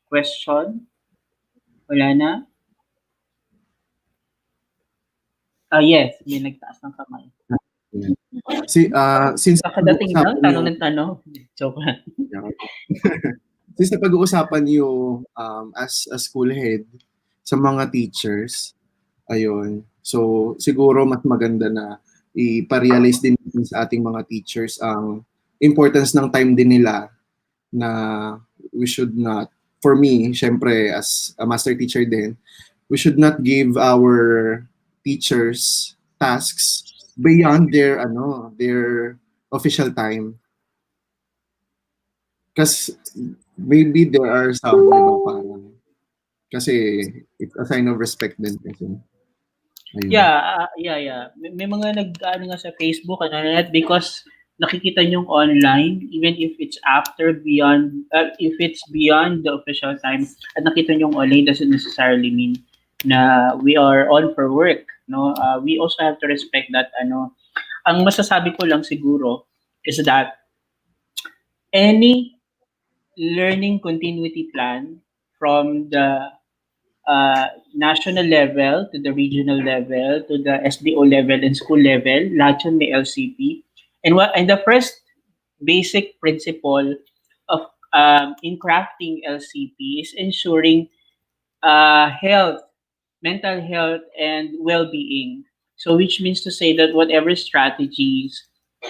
question? Wala na? Yes, may nagtaas ng kamay. Since Kakadating lang, tanong ng tanong. Joke lang. Since napag-uusapan yung as a school head sa mga teachers, ayun. So siguro mas maganda na i-realize din sa ating mga teachers ang importance ng time din nila, na we should not, for me, syempre as a master teacher din, we should not give our teachers tasks beyond their official time. Kasi maybe there are some parang kasi it's a sign of respect din kasi. Ayun. Yeah. May mga nag-ano nga sa Facebook because nakikita niyong online, even if it's if it's beyond the official time, at nakita niyong online doesn't necessarily mean na we are on for work, no. We also have to respect that Ang masasabi ko lang siguro is that any learning continuity plan from the national level to the regional level to the SDO level and school level, lahat yun may LCP. And the first basic principle of in crafting LCP is ensuring health, mental health, and well-being. So, which means to say that whatever strategies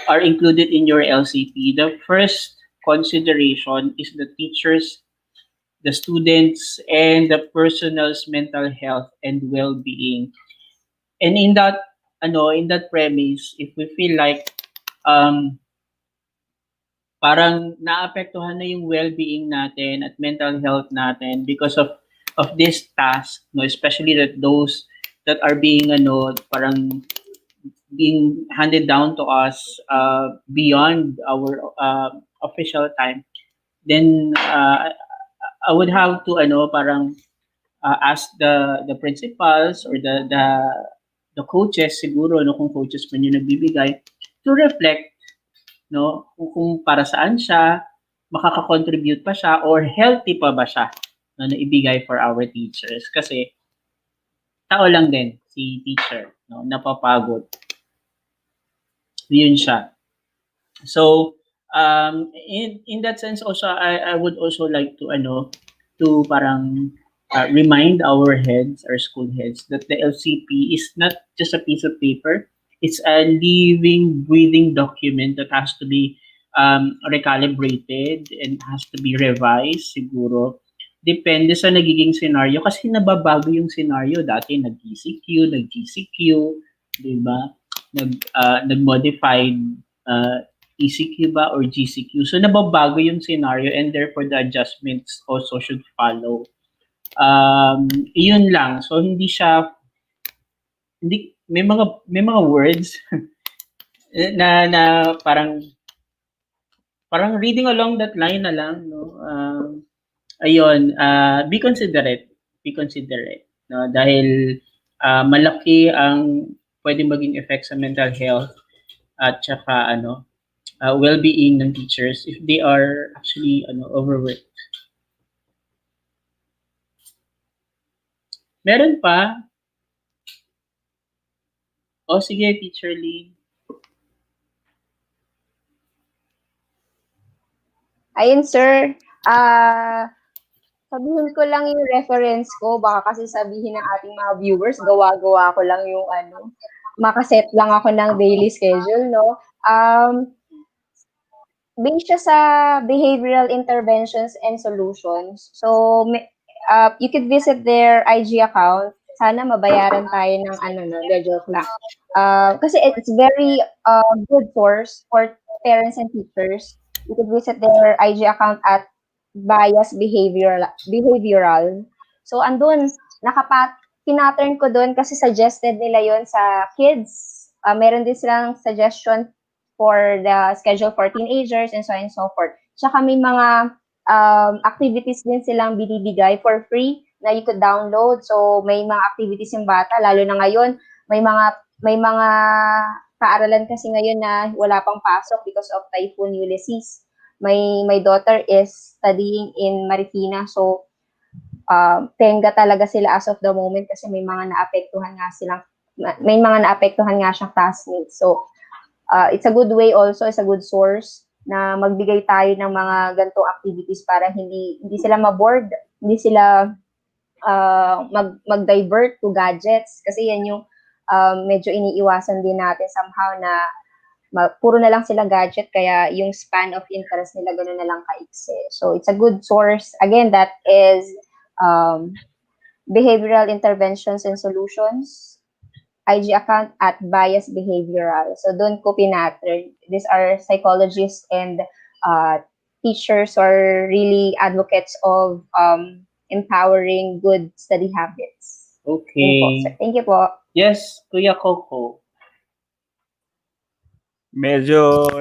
are included in your LCP, the first consideration is the teachers, the students, and the personal's mental health and well-being. And in that premise, if we feel like um, parang naapektuhan na yung well-being natin at mental health natin because of this task, no, especially that those that are being parang being handed down to us beyond our official time, then I would have to parang ask the principals or the coaches siguro, no, kung coaches man yung nagbibigay, to reflect, no, kung para saan siya, makaka-contribute pa siya, or healthy pa ba siya, no, na ibigay for our teachers. Kasi tao lang din si teacher, no, napapagod. Yun siya. So in that sense also, I would also like to to parang remind our heads, our school heads, that the LCP is not just a piece of paper. It's a living, breathing document that has to be recalibrated and has to be revised siguro. Depende sa nagiging scenario kasi nababago yung scenario. Dati nag-ECQ, nag-GCQ, di ba? Nag-modified ECQ ba or GCQ. So nababago yung scenario and therefore the adjustments also should follow. Yun lang. So hindi may mga words na parang reading along that line na lang, no. Ayun, be considerate, no, dahil malaki ang pwedeng maging effect sa mental health at saka well-being ng teachers if they are actually overworked. Meron pa? O sige, Teacher Lee. Ayun, sir. Sabihin ko lang yung reference ko. Baka kasi sabihin ng ating mga viewers, gawa-gawa ko lang yung makaset lang ako ng daily schedule, no? Based siya sa behavioral interventions and solutions. So, you could visit their IG account. Sana mabayaran tayo ng joke lang. Kasi it's very good source for parents and teachers. You could visit their IG account at bias behavioral. So, andun, pinattern ko doon kasi suggested nila yon sa kids. Meron din silang suggestion for the schedule for teenagers and so on and so forth. Tsaka may mga activities din silang binibigay for free na you could download. So, may mga activities yung bata, lalo na ngayon, may mga paaralan kasi ngayon na wala pang pasok because of Typhoon Ulysses. My daughter is studying in Marikina, so tenga talaga sila as of the moment kasi may mga naapektuhan nga siyang classmates. So, it's a good way also, it's a good source na magbigay tayo ng mga ganitong activities para hindi sila ma-bored, hindi sila mag-divert to gadgets kasi yan yung medyo iniiwasan din natin somehow na puro na lang sila gadget kaya yung span of interest nila gano'n na lang kaiksi. So it's a good source. Again, that is behavioral interventions and solutions. IG account at bias behavioral. So doon ko pinattern. These are psychologists and teachers who are really advocates of empowering good study habits. Okay. Thank you po. Yes, Kuya Coco. Medyo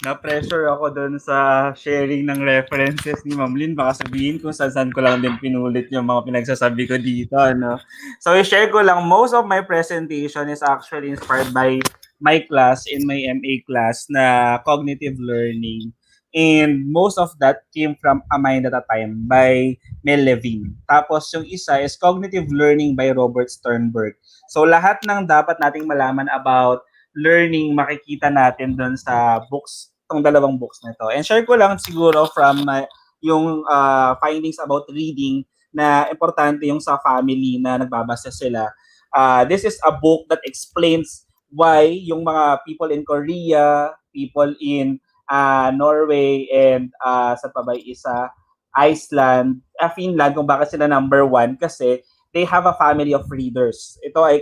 na-pressure ako doon sa sharing ng references ni Ma'am Lynn. Baka sabihin kung saan ko lang din pinulit yung mga pinagsasabi ko dito. So, i-share ko lang, most of my presentation is actually inspired by my class in my MA class na cognitive learning. And most of that came from A Mind at a Time by Mel Levine. Tapos yung isa is Cognitive Learning by Robert Sternberg. So lahat ng dapat nating malaman about learning, makikita natin doon sa books, itong dalawang books na ito. And share ko lang siguro from yung findings about reading na importante yung sa family na nagbabasa sila. This is a book that explains why yung mga people in Korea, people in Norway, and sa pabay isa, Iceland, Finland, kung bakit sila number 1 kasi they have a family of readers. Ito ay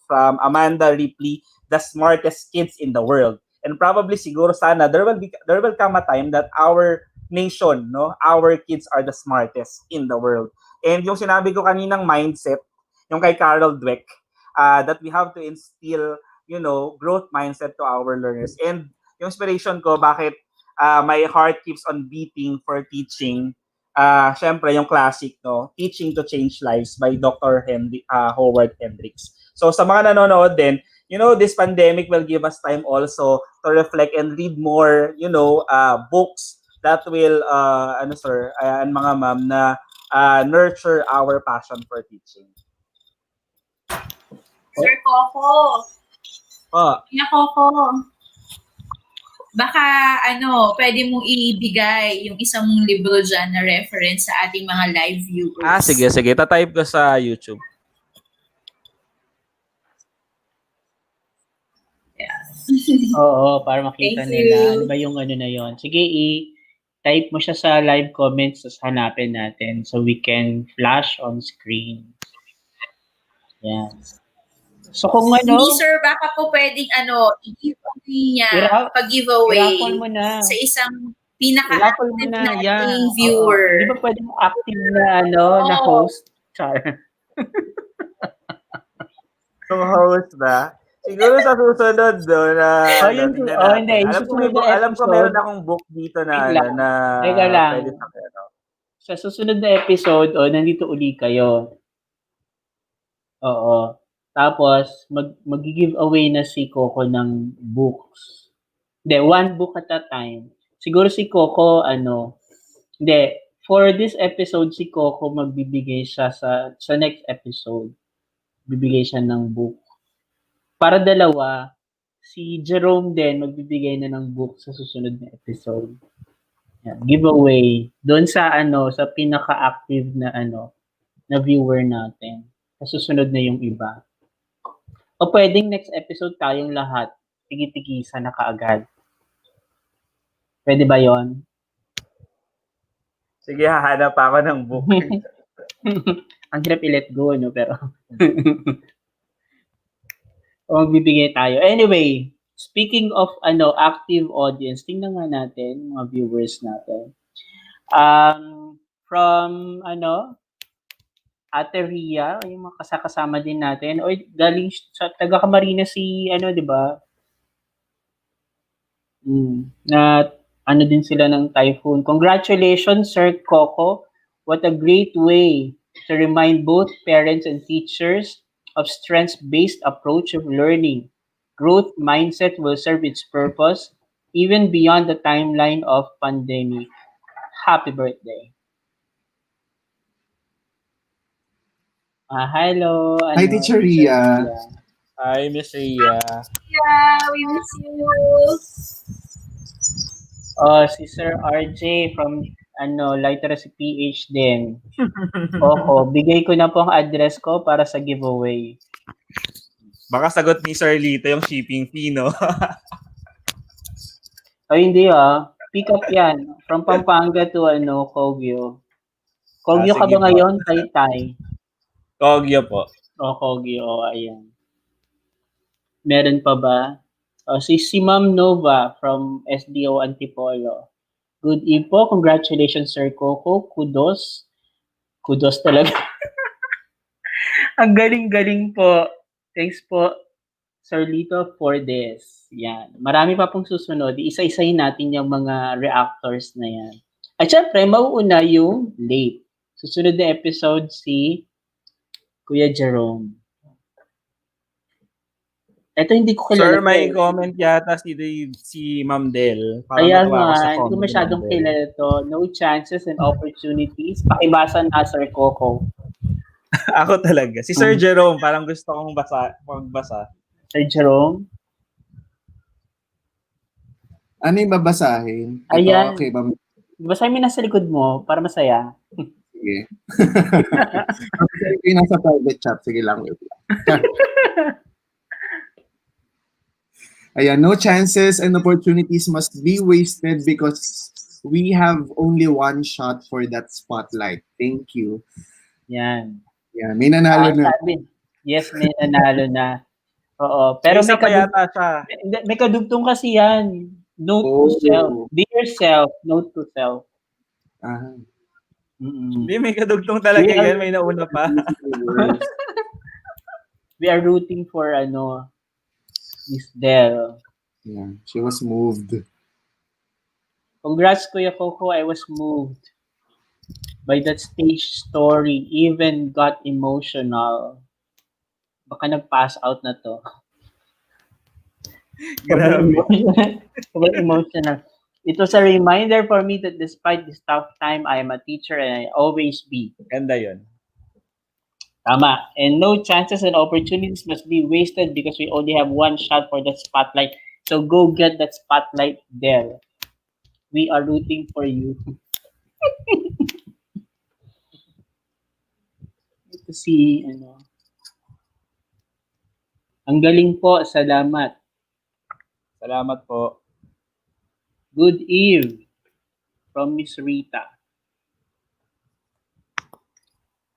from Amanda Ripley, the smartest kids in the world. And probably siguro sana there will come a time that our nation, no, our kids are the smartest in the world. And yung sinabi ko kaninang mindset, yung kay Carol Dweck, that we have to instill, growth mindset to our learners. And yung inspiration ko, bakit my heart keeps on beating for teaching, syempre yung classic, no, Teaching to Change Lives by Dr. Howard Hendricks. So sa mga nanonood din, this pandemic will give us time also to reflect and read more, books that will, and mga ma'am na nurture our passion for teaching. Sir Coco. Kuya Coco. Baka, pwede mong ibigay yung isang mong libro dyan na reference sa ating mga live viewers. Sige. Tatype ko sa YouTube. Yeah. Oo, para makita nila. Ano ba yung na yon? Sige, i-type mo siya sa live comments, tapos hanapin natin so we can flash on screen. Yan. So kung Hindi sir, baka po pwedeng i-giveaway niya, pag-giveaway sa isang pinaka-active nating viewer. Di ba pwedeng active na na host? Char. So host ba? Siguro sa susunod alam ko meron akong book dito na pwede sa sa susunod na episode, nandito uli kayo. Oo. Tapos, mag-give away na si Coco ng books. Hindi, 1 book at a time. Siguro si Coco, for this episode, si Coco magbibigay siya sa next episode. Bibigay siya ng book. Para 2, si Jerome din magbibigay na ng book sa susunod na episode. Yeah, giveaway. Doon sa sa pinaka-active na na viewer natin. Sa susunod na yung iba. O pwedeng next episode tayong lahat, tigi-tigisa na kaagad. Pwede ba yon? Sige, hahanap ako ng book. Ang hirap i-let go, pero o magbibigay tayo. Anyway, speaking of active audience, tingnan nga natin, mga viewers natin. From Ate Ria, yung mga kasama din natin. O galing sa taga Camarines si di ba? Na din sila ng typhoon. Congratulations, Sir Coco. What a great way to remind both parents and teachers of strengths-based approach of learning. Growth mindset will serve its purpose even beyond the timeline of pandemic. Happy birthday. Hello. Hi, Teacher Ria. Hi, Miss Ria. Yeah, we miss you. Si Sir RJ from literacy PH din. Bigay ko na po ang address ko para sa giveaway. Baka sagot ni Sir Lito yung shipping fee, no? Ay, hindi Pick up yan. From Pampanga to Kogyo. Kogyo ka ba ngayon? Taytay. Kogyo po. Kogyo. Ayan. Meron pa ba? Si Ma'am Nova from SDO Antipolo. Good eve po. Congratulations, Sir Coco. Kudos. Kudos talaga. Ang galing-galing po. Thanks po, Sir Lito, for this. Yan. Marami pa pong susunod. Isa-isahin natin yung mga reactors na yan. At syempre, mauuna yung late. Susunod na episode si Kuya Jerome. Ito hindi ko Sir, kilala. may comment yata si Ma'am Del. Parang Kaya natuwa ako sa nga, hindi ko comment ni Ma'am masyadong Del. kilala to. No chances and opportunities. Pakibasa na, Sir Coco. Ako talaga. Si Sir Jerome, parang gusto kong magbasa. Sir Jerome? Ano yung babasahin? Ito, Ayan. okay, ma'am. Basahin mo nasa likod mo para masaya. Sige. Babasahin ko yung nasa private chat. Sige lang. Wait lang. Ayan, no chances and opportunities must be wasted because we have only one shot for that spotlight. Thank you. Yan. Yan, may nanalo na. Sabi, yes, may nanalo na. Oo. Pero Isa pa yata siya. may kadugtong kasi yan. Note to self. Be yourself. Note to self. Ah. Hindi, may kadugtong talaga yan. May nauna pa. We are rooting for Miss Del. Yeah, she was moved. Congrats, Kuya Coco. I was moved by that stage story. Even got emotional. Baka nag-pass out na to. Grabe. Emotional. It was a reminder for me that despite this tough time, I am a teacher and I always be. Ganda yun. Tama. And no chances and opportunities must be wasted because we only have one shot for that spotlight. So go get that spotlight there. We are rooting for you. Ito si, Ang galing po. Salamat. Salamat po. Good eve from Miss Rita.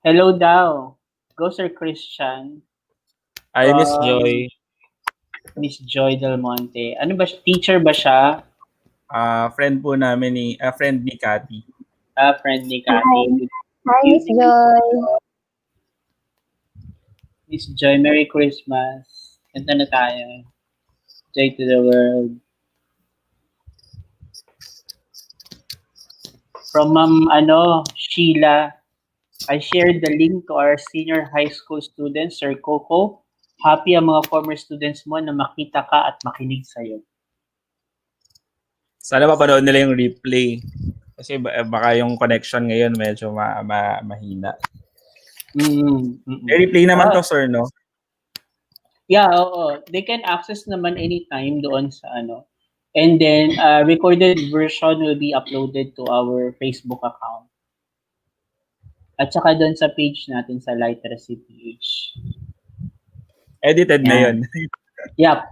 Hello daw. Go Sir Khristian. Ay, Miss Joy. Miss Joy Del Monte. Ano ba, teacher ba siya? Friend po namin friend ni Cathy. Friend ni Cathy. Hi, Miss Joy. Miss Joy, Merry Christmas. Kanta na tayo. Joy to the world. From Sheila, I shared the link to our senior high school student, Sir Coco. Happy ang mga former students mo na makita ka at makinig sa'yo. Sana mapanood nila yung replay. Kasi baka yung connection ngayon medyo mahina. Replay naman to, sir, no? Yeah, oo. They can access naman anytime doon sa And then, recorded version will be uploaded to our Facebook account. At saka doon sa page natin sa Literacy PH. Edited na yun. Yup.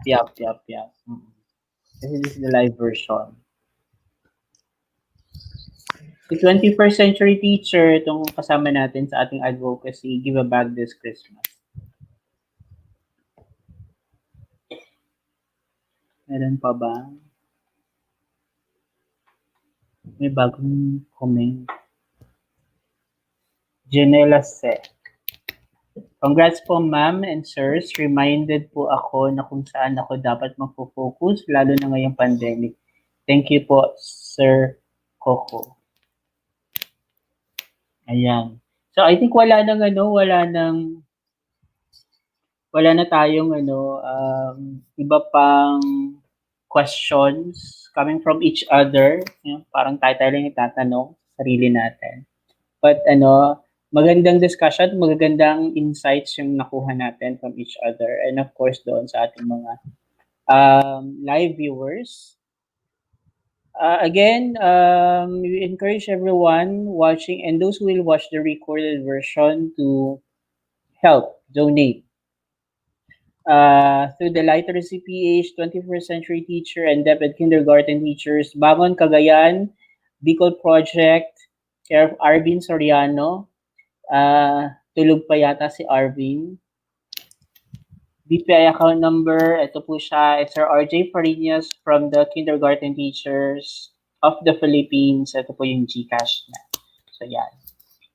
This is the live version. The 21st century teacher, itong kasama natin sa ating advocacy, give a bag this Christmas. Meron pa ba? May bagong comment. Janela Sec. Congrats po ma'am and sirs. Reminded po ako na kung saan ako dapat magpo-focus, lalo na ngayong pandemic. Thank you po, Sir Coco. Ayan. So I think wala na tayong iba pang questions coming from each other. Parang tayo lang itatanong sa sarili natin. But magandang discussion, magagandang insights yung nakuha natin from each other. And of course, doon sa ating mga live viewers. Again, we encourage everyone watching and those who will watch the recorded version to help, donate. Through the Literacy PH, 21st Century Teacher, and DepEd Kindergarten Teachers, Bangon Cagayan, Bicol Project, Care of Arvin Soriano, tulog pa yata si Arvin. BPI account number, ito po siya, it's Sir RJ Farinas from the Kindergarten Teachers of the Philippines. Ito po yung GCash na. So, yan.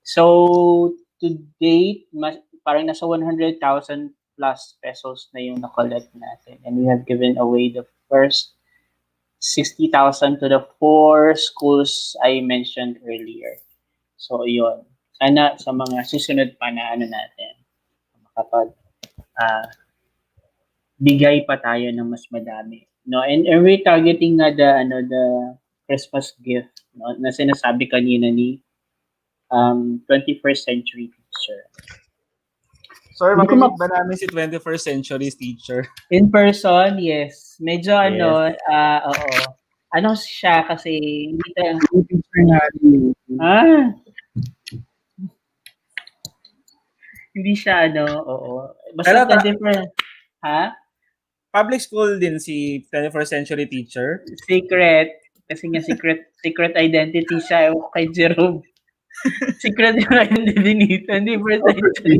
So, to date, parang nasa 100,000 plus pesos na yung na-collect natin. And we have given away the first 60,000 to the 4 schools I mentioned earlier. So, yun. Sana sa mga susunod pa na natin, bigay pa tayo ng mas madami, no? And we're targeting nga the Christmas gift, no, na sinasabi kanina ni 21st century teacher. Sir, marinig ba namin si 21st century teacher? In person, yes. Medyo Yes. oo. Ano siya kasi hindi tayo Teacher natin. hindi siya oo. Pero Basta different. Ha? Public school din si 21st century teacher? Secret. Kasi nga secret identity siya kay Jerome. Secret yung identity ni 21st century.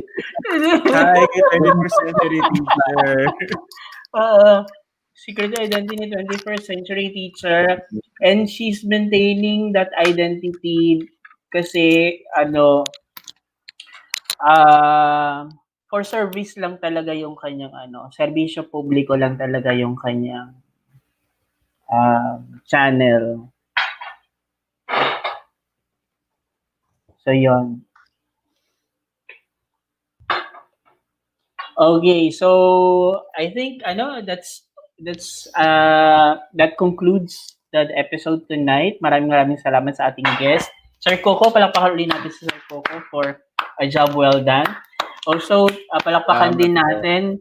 Hi, 21st century teacher. Oo. Secret identity ni 21st century teacher. And she's maintaining that identity kasi for service lang talaga yung kanyang serbisyo publiko lang talaga yung kanyang channel. So yon. Okay, so I think that concludes the episode tonight. Maraming salamat sa ating guest. Sir Coco, palakpakan ulit natin si Sir Coco for a job well done. Also, palakpakan din natin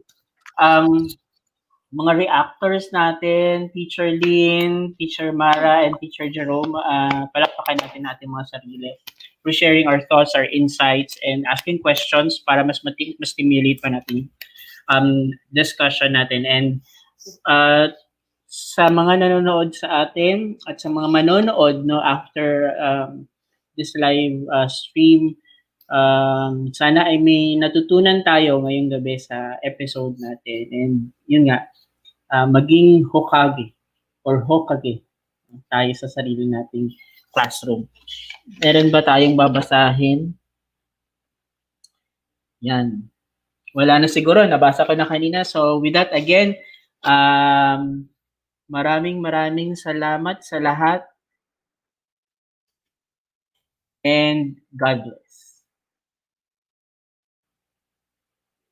mga reactors natin, Teacher Lynn, Teacher Mara, and Teacher Jerome. Palakpakan natin mga sarili for sharing our thoughts, our insights, and asking questions para mas stimulate pa natin discussion natin. And sa mga nanonood sa atin at sa mga manonood after this live stream, sana ay may natutunan tayo ngayong gabi sa episode natin. And yun nga, maging HOKAGE or HOKAGE tayo sa sarili nating classroom. Meron ba tayong babasahin? Yan. Wala na siguro, nabasa ko na kanina. So with that, again, maraming salamat sa lahat. And God bless.